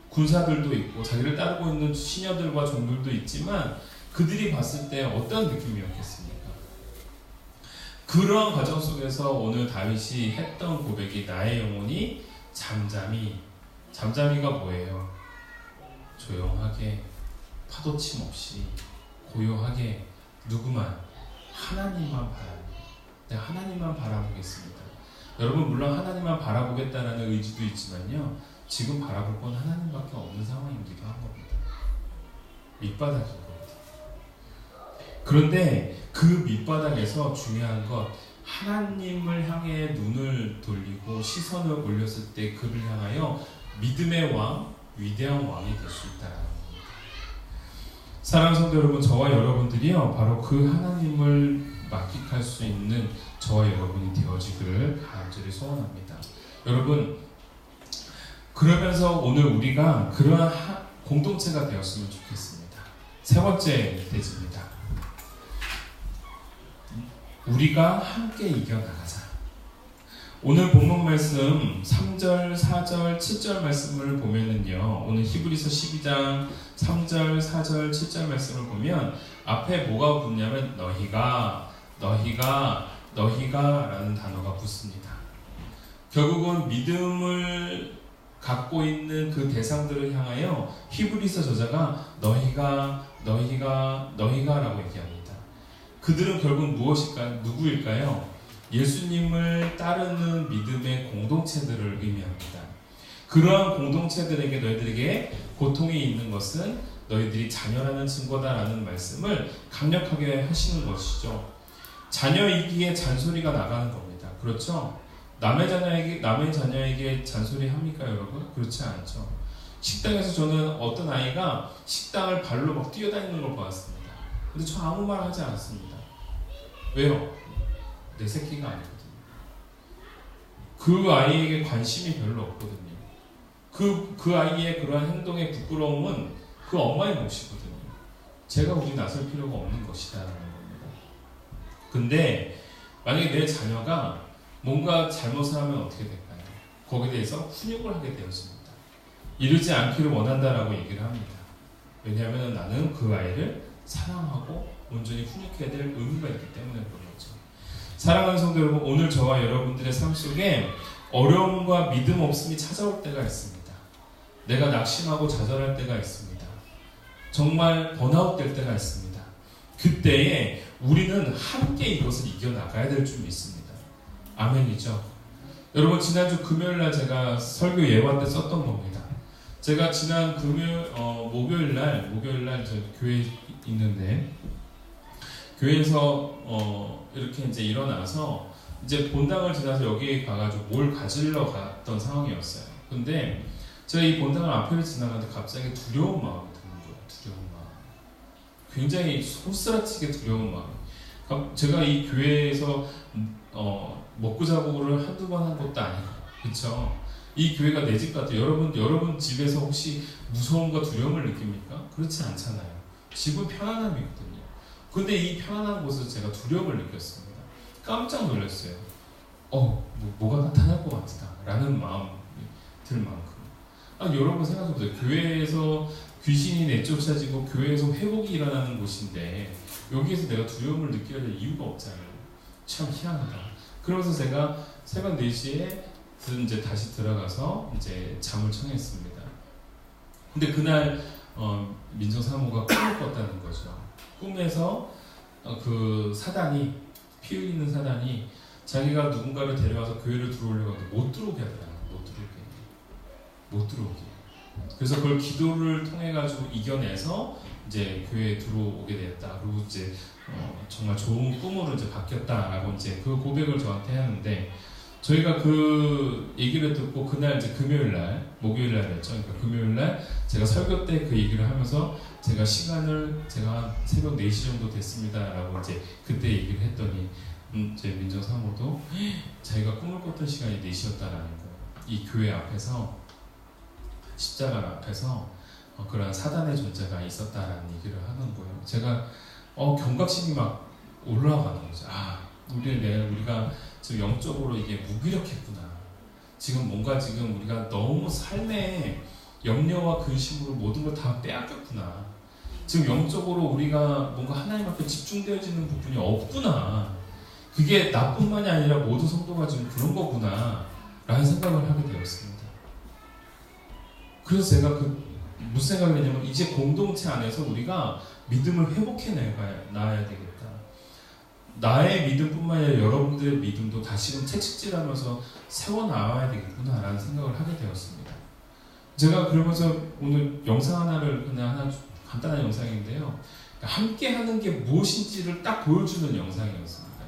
군사들도 있고 자기를 따르고 있는 시녀들과 종들도 있지만 그들이 봤을 때 어떤 느낌이었겠습니까? 그러한 과정 속에서 오늘 다윗이 했던 고백이 나의 영혼이 잠잠히가 뭐예요? 조용하게, 파도침 없이, 고요하게, 누구만? 하나님만 바라보고, 내가 하나님만 바라보겠습니다. 여러분, 물론 하나님만 바라보겠다는 의지도 있지만요, 지금 바라볼 건 하나님밖에 없는 상황이기도 한 겁니다. 밑바닥인 겁니다. 그런데 그 밑바닥에서 중요한 것, 하나님을 향해 눈을 돌리고 시선을 올렸을 때 그를 향하여 믿음의 왕, 위대한 왕이 될 수 있다는 겁니다. 사랑하는 성도 여러분, 저와 여러분들이요, 바로 그 하나님을 만끽할 수 있는 저와 여러분이 되어지기를 간절히 소원합니다. 여러분, 그러면서 오늘 우리가 그러한 공동체가 되었으면 좋겠습니다. 세 번째 대지입니다. 우리가 함께 이겨나가자. 오늘 본문 말씀 3절, 4절, 7절 말씀을 보면은요, 오늘 히브리서 12장 3절, 4절, 7절 말씀을 보면 앞에 뭐가 붙냐면 너희가 라는 단어가 붙습니다. 결국은 믿음을 갖고 있는 그 대상들을 향하여 히브리서 저자가 너희가 라고 얘기합니다. 그들은 결국 무엇일까요? 누구일까요? 예수님을 따르는 믿음의 공동체들을 의미합니다. 그러한 공동체들에게 너희들에게 고통이 있는 것은 너희들이 자녀라는 증거다라는 말씀을 강력하게 하시는 것이죠. 자녀이기에 잔소리가 나가는 겁니다. 그렇죠? 남의 자녀에게 잔소리 합니까, 여러분? 그렇지 않죠. 식당에서 저는 어떤 아이가 식당을 발로 막 뛰어다니는 걸 봤습니다. 근데 저 아무 말 하지 않습니다. 왜요? 내 새끼가 아니거든요. 그 아이에게 관심이 별로 없거든요. 그 아이의 그러한 행동의 부끄러움은 그 엄마의 몫이거든요. 제가 굳이 나설 필요가 없는 것이다라는 겁니다. 근데 만약에 내 자녀가 뭔가 잘못을 하면 어떻게 될까요? 거기에 대해서 훈육을 하게 되었습니다. 이러지 않기를 원한다라고 얘기를 합니다. 왜냐하면 나는 그 아이를 사랑하고 온전히 훈육해야 될 의무가 있기 때문에 그런 거죠. 사랑하는 성도 여러분, 오늘 저와 여러분들의 삶 속에 어려움과 믿음 없음이 찾아올 때가 있습니다. 내가 낙심하고 좌절할 때가 있습니다. 정말 번아웃 될 때가 있습니다. 그때에 우리는 함께 이것을 이겨나가야 될 줄 믿습니다. 아멘이죠. 여러분, 지난주 금요일날 제가 설교 예화 때 썼던 겁니다. 제가 지난 목요일날 저 교회에 있는데, 교회에서 이렇게 이제 일어나서 이제 본당을 지나서 여기 가가지고 뭘 가지러 갔던 상황이었어요. 근데 제가 이 본당을 앞을 지나가는데 갑자기 두려운 마음이 드는 거예요. 두려운 마음. 굉장히 소스라치게 두려운 마음. 제가 이 교회에서 먹고 자고를 한두 번 한 것도 아니고, 그렇죠? 이 교회가 내 집 같아요. 여러분 집에서 혹시 무서움과 두려움을 느낍니까? 그렇지 않잖아요. 집은 편안함이거든요. 근데 이 편안한 곳에서 제가 두려움을 느꼈습니다. 깜짝 놀랐어요. 뭐가 나타날 것 같다 라는 마음이 들 만큼. 여러분 생각해보세요. 교회에서 귀신이 내쫓아지고 교회에서 회복이 일어나는 곳인데 여기에서 내가 두려움을 느껴야 될 이유가 없잖아요. 참 희한하다. 그러면서 제가 새벽 4시에 이제 다시 들어가서 이제 잠을 청했습니다. 근데 그날 민정 사모가 꿈을 꿨다는 거죠. 꿈에서 그 사단이, 피 흘리는 사단이 자기가 누군가를 데려와서 교회를 들어오려고 하는데 못 들어오게 하더라고요. 못 들어오게. 그래서 그걸 기도를 통해 가지고 이겨내서 이제 교회에 들어오게 됐다. 그리고 이제 정말 좋은 꿈으로 이제 바뀌었다라고 이제 그 고백을 저한테 하는데, 저희가 그 얘기를 듣고 그날 이제 목요일날이었죠. 그러니까 금요일날 제가 설교 때 그 얘기를 하면서 제가 제가 새벽 4시 정도 됐습니다라고 이제 그때 얘기를 했더니 제 민정 사모도 자기가 꿈을 꿨던 시간이 4시였다라는 거예요. 이 교회 앞에서, 십자가 앞에서 그런 사단의 존재가 있었다라는 얘기를 하는 거예요. 제가 경각심이 막 올라가는 거죠. 우리가 지금 영적으로 이게 무기력했구나. 지금 우리가 너무 삶의 염려와 근심으로 모든 걸 다 빼앗겼구나. 지금 영적으로 우리가 뭔가 하나님 앞에 집중되어지는 부분이 없구나. 그게 나뿐만이 아니라 모든 성도가 지금 그런 거구나 라는 생각을 하게 되었습니다. 그래서 제가 무슨 생각을 했냐면, 이제 공동체 안에서 우리가 믿음을 회복해 나가야 되겠다. 나의 믿음뿐만 아니라 여러분들의 믿음도 다시금 채찍질하면서 세워나가야 되겠구나 라는 생각을 하게 되었습니다. 제가 그러면서 오늘 영상 하나 간단한 영상인데요, 함께 하는 게 무엇인지를 딱 보여주는 영상이었습니다.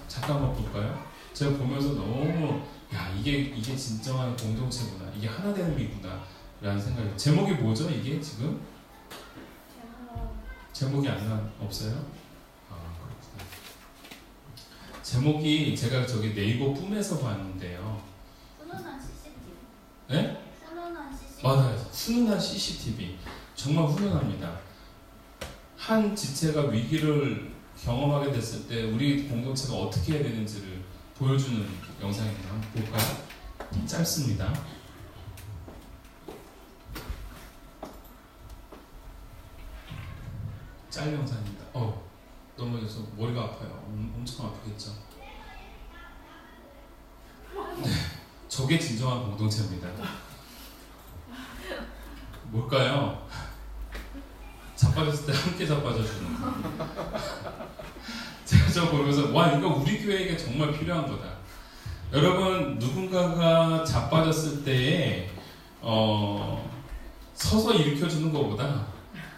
잠깐만 볼까요? 제가 보면서 너무 이게 진정한 공동체구나, 이게 하나 되는 게구나 라는 생각이. 제목이 뭐죠? 이게 지금? 제목이 없어요? 그렇구나. 제목이 제가 저기 네이버 뿜에서 봤는데요. 훈훈한 CCTV. 네? 훈훈한 CCTV. 맞아요. 훈훈한 CCTV. 정말 훈훈합니다. 한 지체가 위기를 경험하게 됐을 때 우리 공동체가 어떻게 해야 되는지를 보여주는 영상입니다. 한번 볼까요? 짧습니다. 짤 영상입니다. 넘어져서 머리가 아파요. 엄청 아프겠죠? 네, 저게 진정한 공동체입니다. 뭘까요? 자빠졌을 때 함께 자빠져주는 거. 제가 저 보면서 이거 우리 교회에게 정말 필요한 거다. 여러분, 누군가가 자빠졌을 때에 서서 일으켜주는 것보다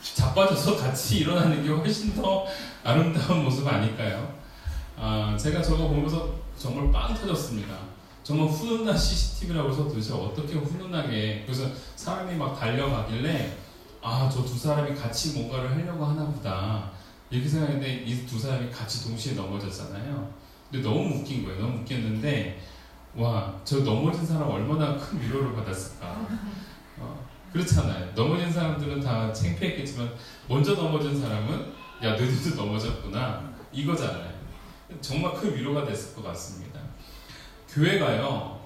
자빠져서 같이 일어나는 게 훨씬 더 아름다운 모습 아닐까요? 제가 저거 보면서 정말 빵 터졌습니다. 정말 훈훈한 CCTV라고 해서 도대체 어떻게 훈훈하게, 그래서 사람이 막 달려가길래 저 두 사람이 같이 뭔가를 하려고 하나 보다 이렇게 생각했는데 이 두 사람이 같이 동시에 넘어졌잖아요. 근데 너무 웃긴 거예요. 너무 웃겼는데 저 넘어진 사람 얼마나 큰 위로를 받았을까. 그렇잖아요. 넘어진 사람들은 다 창피했겠지만 먼저 넘어진 사람은 야 너희들도 넘어졌구나 이거잖아요. 정말 큰 위로가 됐을 것 같습니다. 교회가요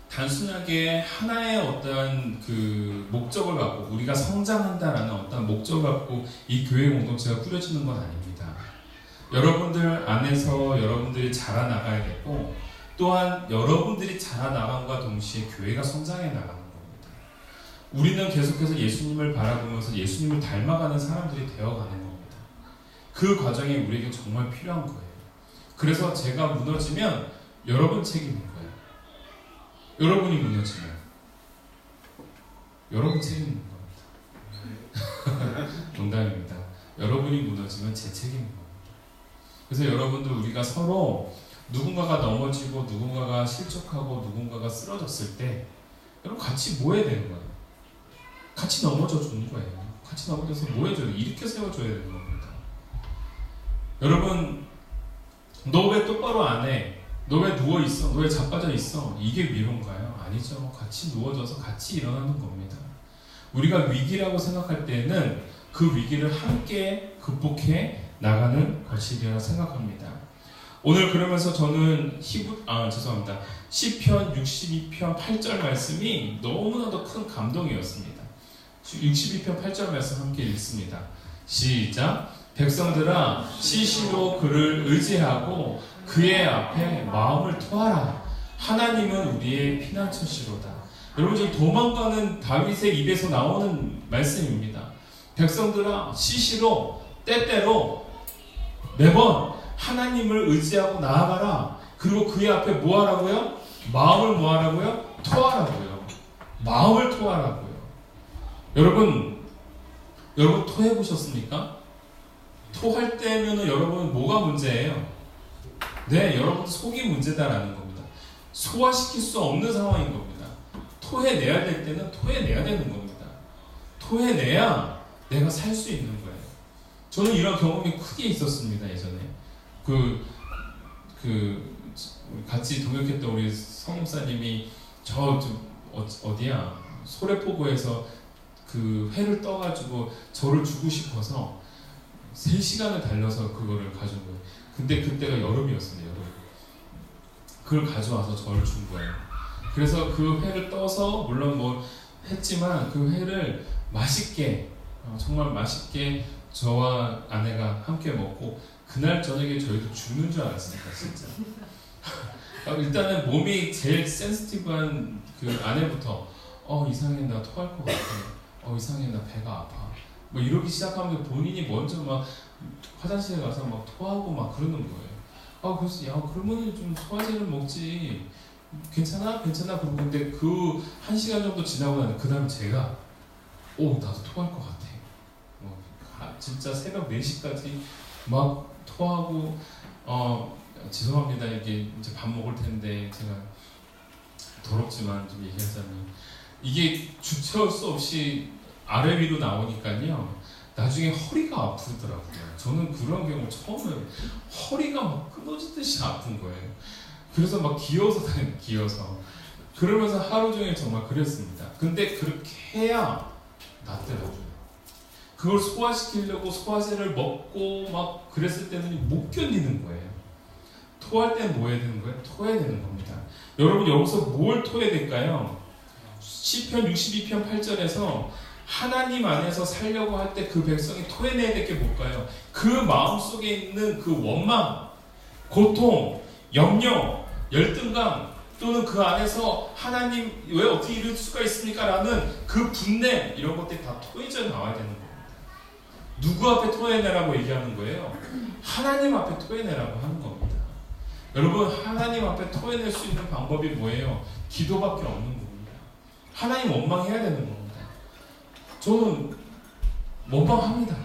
단순하게 하나의 어떤 그 목적을 갖고 우리가 성장한다라는 어떤 목적을 갖고 이 교회 공동체가 꾸려지는 건 아닙니다. 여러분들 안에서 여러분들이 자라나가야겠고 또한 여러분들이 자라나감과 동시에 교회가 성장해 나가는 겁니다. 우리는 계속해서 예수님을 바라보면서 예수님을 닮아가는 사람들이 되어가는 겁니다. 그 과정이 우리에게 정말 필요한 거예요. 그래서 제가 무너지면 여러분 책임인 거예요. 여러분이 무너지면 여러분 책임인 겁니다. 농담입니다. 여러분이 무너지면 제 책임인 겁니다. 그래서 여러분들 우리가 서로 누군가가 넘어지고 누군가가 실족하고 누군가가 쓰러졌을 때 여러분 같이 뭐 해야 되는 거예요? 같이 넘어져 주는 거예요. 같이 넘어져서 뭐 해줘요? 일으켜 세워줘야 되는 겁니다. 여러분 너 왜 똑바로 안 해? 너 왜 누워있어? 너 왜 자빠져 있어? 이게 위로인가요? 아니죠. 같이 누워져서 같이 일어나는 겁니다. 우리가 위기라고 생각할 때는 그 위기를 함께 극복해 나가는 것이리라 생각합니다. 오늘 그러면서 저는 시편 62편 8절 말씀이 너무나도 큰 감동이었습니다. 62편 8절 말씀 함께 읽습니다. 시작. 백성들아 시시로 그를 의지하고 그의 앞에 마음을 토하라. 하나님은 우리의 피난처시로다. 여러분 지금 도망가는 다윗의 입에서 나오는 말씀입니다. 백성들아 시시로 때때로 매번 하나님을 의지하고 나아가라. 그리고 그의 앞에 뭐 하라고요? 마음을 뭐 하라고요? 토하라고요. 마음을 토하라고요. 여러분 토해 보셨습니까? 토할 때면은 여러분 뭐가 문제예요? 네, 여러분 속이 문제다라는 겁니다. 소화시킬 수 없는 상황인 겁니다. 토해내야 될 때는 토해내야 되는 겁니다. 토해내야 내가 살 수 있는 거예요. 저는 이런 경험이 크게 있었습니다. 예전에 같이 동역했던 우리 성목사님이 어디야 소래포구에서 그 회를 떠가지고 저를 주고 싶어서 3시간을 달려서 그거를 가져온 거예요. 근데 그때가 여름이었습니다. 여름. 그걸 가져와서 저를 준 거예요. 그래서 그 회를 떠서 물론 뭐 했지만 그 회를 맛있게 정말 맛있게 저와 아내가 함께 먹고 그날 저녁에 저희도 죽는 줄 알았습니다. 진짜. 일단은 몸이 제일 센시티브한 그 아내부터 이상해 나 토할 것 같아. 이상해 나 배가 아파. 뭐 이러기 시작하면 본인이 먼저 막 화장실에 가서 막 토하고 막 그러는 거예요. 그래서 야 그러면은 좀 소화제를 먹지. 괜찮아? 그러고 근데 그 1시간 정도 지나고 나면 그 다음에 제가 나도 토할 것 같아. 진짜 새벽 4시까지 막 토하고 죄송합니다. 이게 이제 밥 먹을 텐데 제가 더럽지만 좀 얘기하자면 이게 주체할 수 없이 아래 위로 나오니까요. 나중에 허리가 아프더라고요. 저는 그런 경우 처음에 허리가 막 끊어지듯이 아픈 거예요. 그래서 막 기어서 그러면서 하루 종일 정말 그랬습니다. 근데 그렇게 해야 낫더라고요. 그걸 소화시키려고 소화제를 먹고 막 그랬을 때는 못 견디는 거예요. 토할 때는 뭐 해야 되는 거예요? 토해야 되는 겁니다. 여러분 여기서 뭘 토해야 될까요? 시편 62편 8절에서 하나님 안에서 살려고 할 때 그 백성이 토해내야 될 게 뭘까요? 그 마음속에 있는 그 원망, 고통, 염려, 열등감 또는 그 안에서 하나님 왜 어떻게 이럴 수가 있습니까? 라는 그 분냄 이런 것들이 다 토해져 나와야 되는 겁니다. 누구 앞에 토해내라고 얘기하는 거예요? 하나님 앞에 토해내라고 하는 겁니다. 여러분 하나님 앞에 토해낼 수 있는 방법이 뭐예요? 기도밖에 없는 겁니다. 하나님 원망해야 되는 겁니다. 저는 원망합니다.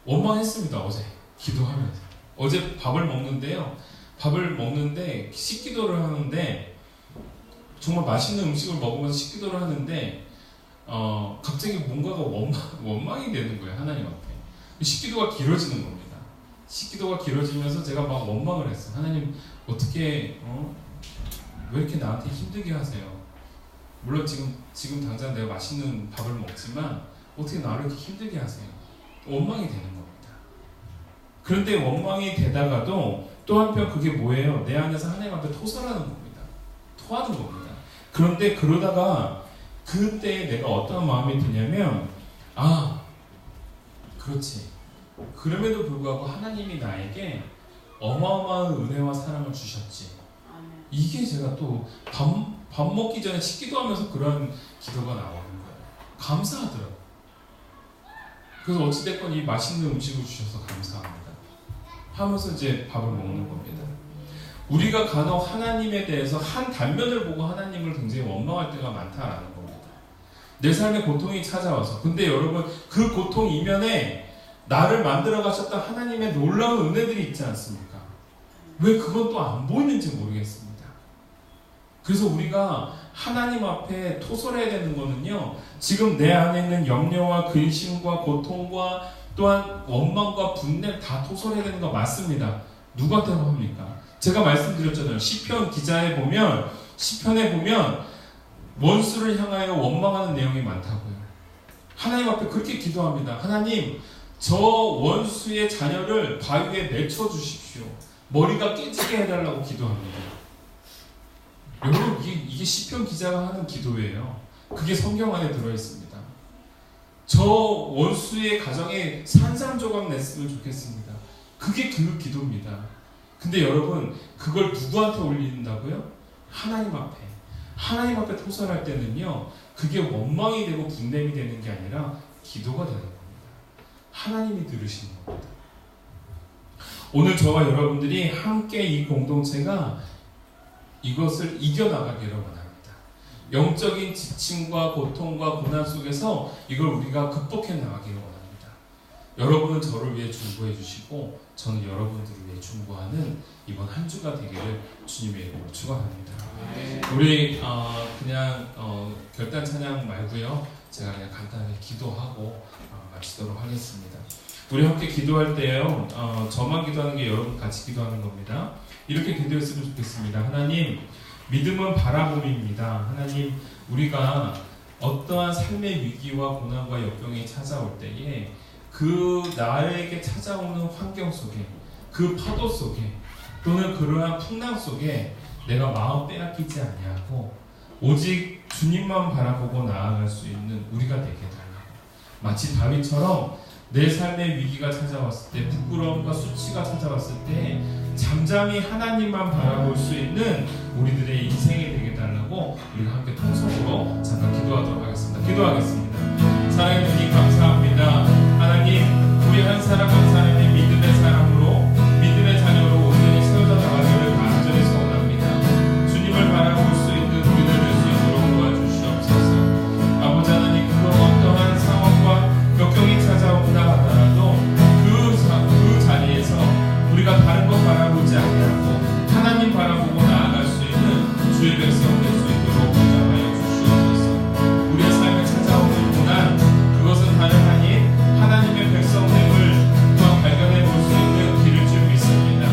원망했습니다. 어제 기도하면서. 어제 밥을 먹는데요. 밥을 먹는데 식기도를 하는데 정말 맛있는 음식을 먹으면서 식기도를 하는데 갑자기 뭔가가 원망이 되는 거예요. 하나님 앞에. 식기도가 길어지는 겁니다. 식기도가 길어지면서 제가 막 원망을 했어요. 하나님 어떻게 왜 이렇게 나한테 힘들게 하세요? 물론 지금 당장 내가 맛있는 밥을 먹지만 어떻게 나를 이렇게 힘들게 하세요? 원망이 되는 겁니다. 그런데 원망이 되다가도 또 한편 그게 뭐예요? 내 안에서 하나님 앞에 토설하는 겁니다. 토하는 겁니다. 그런데 그러다가 그때 내가 어떤 마음이 드냐면 그렇지. 그럼에도 불구하고 하나님이 나에게 어마어마한 은혜와 사랑을 주셨지. 이게 제가 또 밥 먹기 전에 식기도하면서 그런 기도가 나오는 거예요. 감사하더라고요. 그래서 어찌됐건 이 맛있는 음식을 주셔서 감사합니다 하면서 이제 밥을 먹는 겁니다. 우리가 간혹 하나님에 대해서 한 단면을 보고 하나님을 굉장히 원망할 때가 많다라는 겁니다. 내 삶에 고통이 찾아와서. 근데 여러분 그 고통 이면에 나를 만들어 가셨던 하나님의 놀라운 은혜들이 있지 않습니까? 왜 그건 또 안 보이는지 모르겠습니다. 그래서 우리가 하나님 앞에 토설해야 되는 거는요, 지금 내 안에 있는 염려와 근심과 고통과 또한 원망과 분노 다 토설해야 되는 거 맞습니다. 누구한테 합니까? 제가 말씀드렸잖아요. 시편 기자에 보면, 시편에 보면 원수를 향하여 원망하는 내용이 많다고요. 하나님 앞에 그렇게 기도합니다. 하나님, 저 원수의 자녀를 바위에 맺혀 주십시오. 머리가 깨지게 해달라고 기도합니다. 여러분, 이게 시편 기자가 하는 기도예요. 그게 성경 안에 들어있습니다. 저 원수의 가정에 산산조각 냈으면 좋겠습니다. 그게 그 기도입니다. 근데 여러분, 그걸 누구한테 올린다고요? 하나님 앞에. 하나님 앞에 토설할 때는요, 그게 원망이 되고 분냄이 되는 게 아니라 기도가 되는 겁니다. 하나님이 들으시는 겁니다. 오늘 저와 여러분들이 함께 이 공동체가 이것을 이겨나가기를 원합니다. 영적인 지침과 고통과 고난 속에서 이걸 우리가 극복해 나가기를 원합니다. 여러분은 저를 위해 중보해 주시고 저는 여러분들을 위해 중보하는 이번 한 주가 되기를 주님의 이름으로 축원합니다. 우리 그냥 결단 찬양 말고요, 제가 그냥 간단하게 기도하고 마치도록 하겠습니다. 우리 함께 기도할 때요, 저만 기도하는 게 여러분 같이 기도하는 겁니다. 이렇게 기도했으면 좋겠습니다. 하나님, 믿음은 바라봄입니다. 하나님, 우리가 어떠한 삶의 위기와 고난과 역경이 찾아올 때에 그 나에게 찾아오는 환경 속에, 그 파도 속에, 또는 그러한 풍랑 속에 내가 마음 빼앗기지 아니하고 오직 주님만 바라보고 나아갈 수 있는 우리가 되게 달라고. 마치 다윗처럼 내 삶의 위기가 찾아왔을 때, 부끄러움과 수치가 찾아왔을 때 잠잠히 하나님만 바라볼 수 있는 우리들의 인생이 되게 달라고 우리가 함께 통성으로 잠깐 기도하도록 하겠습니다. 기도하겠습니다. 사랑의 주님 감사합니다. 하나님, 우리 한 사람 한 사람이 믿음의 사람으로, 믿음의 자녀로 온전히 세워져 나가기를 간절히 소원합니다. 주님을 바라볼 수 있는 우리들 될 수 있도록 도와주시옵소서. 아버지 하나님, 그 어떠한 상황과 역경이 찾아온다 하더라도 그 자리에서 우리가 다른 것 바라보지 않고 하나님 바라보고 나아갈 수 있는 주의 백성 될 수 있도록 인정하여 주시옵소서. 우리의 삶에 찾아오는 고난, 그것은 다름 아닌 하나님의 백성됨을 또한 발견해 볼 수 있는 길일 줄 믿습니다.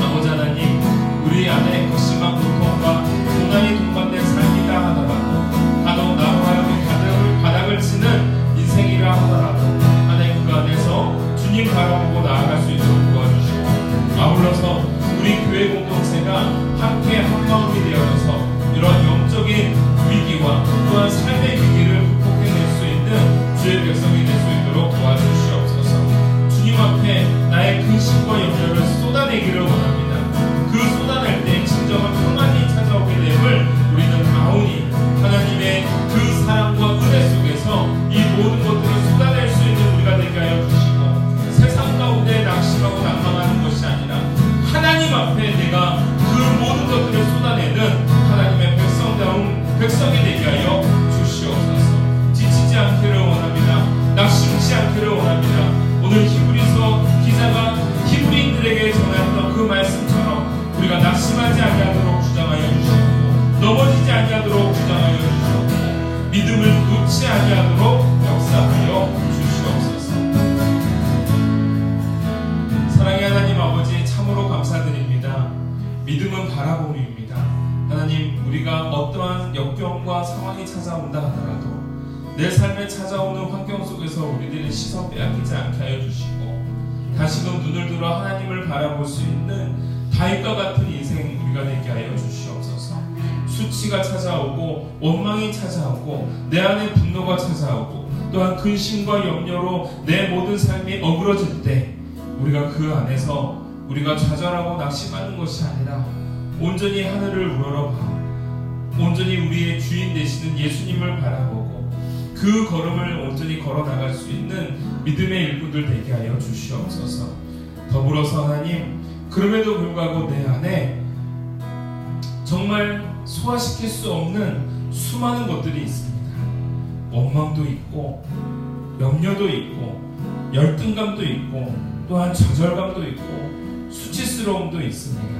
아버지 하나님, 우리 안에 그 심한 고통과 고난이 동반된 삶이다 하더라도, 간혹 나로 하여금 바닥을 치는 인생이라 하더라도 하나님 그 안에서 주님 바라보고 나아갈 수 있도록 도와주시고, 아울러서 우리 교회 공동체가 함께 한마음이 되어서 이런 영적인 위기와 또한 삶의 위기를 극복해낼 수 있는 주의 백성이 될 수 있도록 도와주시옵소서. 주님 앞에 나의 근심과 염려를 쏟아내기를 원합니다. 그 쏟아낼 때 진정한 평안이 찾아오게 됨을 우리는 아오니, 하나님의 그 사랑과 은혜 속에서 이 모든 것들을 쏟아낼 수 있는 우리가 되게 하여 주시고, 세상 가운데 낙심하고 낭망하는 것이 아니라 하나님 앞에 내가 그 모든 것들을 쏟아내는 하나님의 백성 아니하도록 역사하여 주시옵소서. 사랑의 하나님 아버지, 참으로 감사드립니다. 믿음은 바라봄입니다. 하나님, 우리가 어떠한 역경과 상황이 찾아온다 하더라도 내 삶에 찾아오는 환경 속에서 우리들의 시선 빼앗기지 않게 하여 주시고, 다시금 눈을 들어 하나님을 바라볼 수 있는 다윗과 같은 인생 우리가 되게 하여 주시옵소서. 수치가 찾아오고 원망이 찾아오고 내 안에 분노가 찾아오고 또한 근심과 염려로 내 모든 삶이 어그러질 때 우리가 그 안에서 우리가 좌절하고 낙심하는 것이 아니라 온전히 하늘을 우러러봐 온전히 우리의 주인 되시는 예수님을 바라보고 그 걸음을 온전히 걸어나갈 수 있는 믿음의 일꾼들 되게 하여 주시옵소서. 더불어서 하나님, 그럼에도 불구하고 내 안에 정말 소화시킬 수 없는 수많은 것들이 있습니다. 원망도 있고 염려도 있고 열등감도 있고 또한 좌절감도 있고 수치스러움도 있습니다.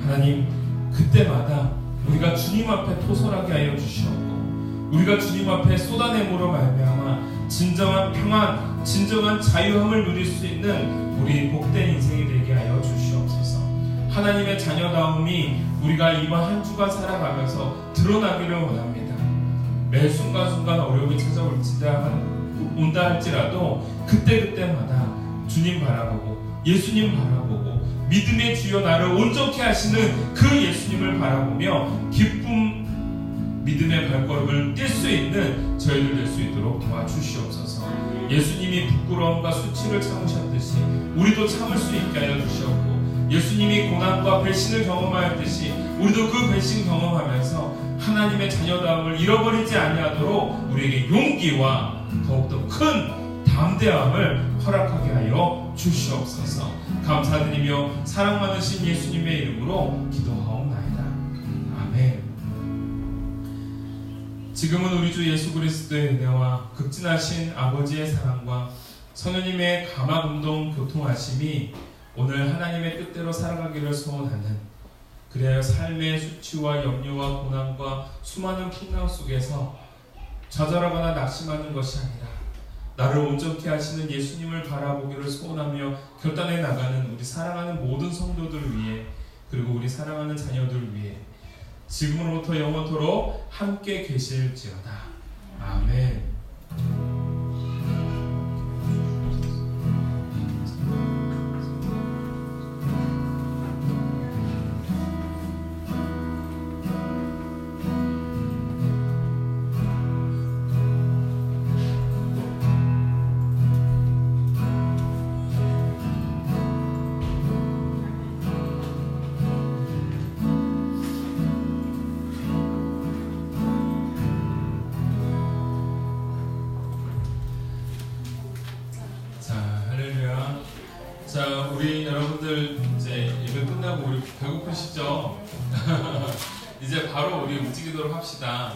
하나님, 그때마다 우리가 주님 앞에 토설하게 하여 주시옵고 우리가 주님 앞에 쏟아내므로 말미암아 진정한 평안, 진정한 자유함을 누릴 수 있는 우리 복된 인생이 되게 하여 주시옵소서. 하나님의 자녀다움이 우리가 이번 한 주간 살아가면서 드러나기를 원합니다. 매 순간순간 어려움이 온다 할지라도 그때그때마다 주님 바라보고 예수님 바라보고 믿음의 주여 나를 온전케 하시는 그 예수님을 바라보며 기쁨 믿음의 발걸음을 뛸 수 있는 저희들 될 수 있도록 도와주시옵소서. 예수님이 부끄러움과 수치를 참으셨듯이 우리도 참을 수 있게 하여 주시옵고, 예수님이 고난과 배신을 경험하였듯이 우리도 그 배신 경험하면서 하나님의 자녀다움을 잃어버리지 아니하도록 우리에게 용기와 더욱더 큰 담대함을 허락하게 하여 주시옵소서. 감사드리며 사랑 많으신 예수님의 이름으로 기도하옵나이다. 아멘. 지금은 우리 주 예수 그리스도의 은혜와 극진하신 아버지의 사랑과 성령님의 감화운동 교통하심이 오늘 하나님의 뜻대로 살아가기를 소원하는, 그래야 삶의 수치와 염려와 고난과 수많은 풍랑 속에서 좌절하거나 낙심하는 것이 아니라 나를 온전케 하시는 예수님을 바라보기를 소원하며 결단해 나가는 우리 사랑하는 모든 성도들 위해, 그리고 우리 사랑하는 자녀들 위해 지금으로부터 영원토록 함께 계실지어다. 아멘. 자, 우리 여러분들 이제 예배 끝나고 우리 배고프시죠? 이제 바로 우리 움직이도록 합시다.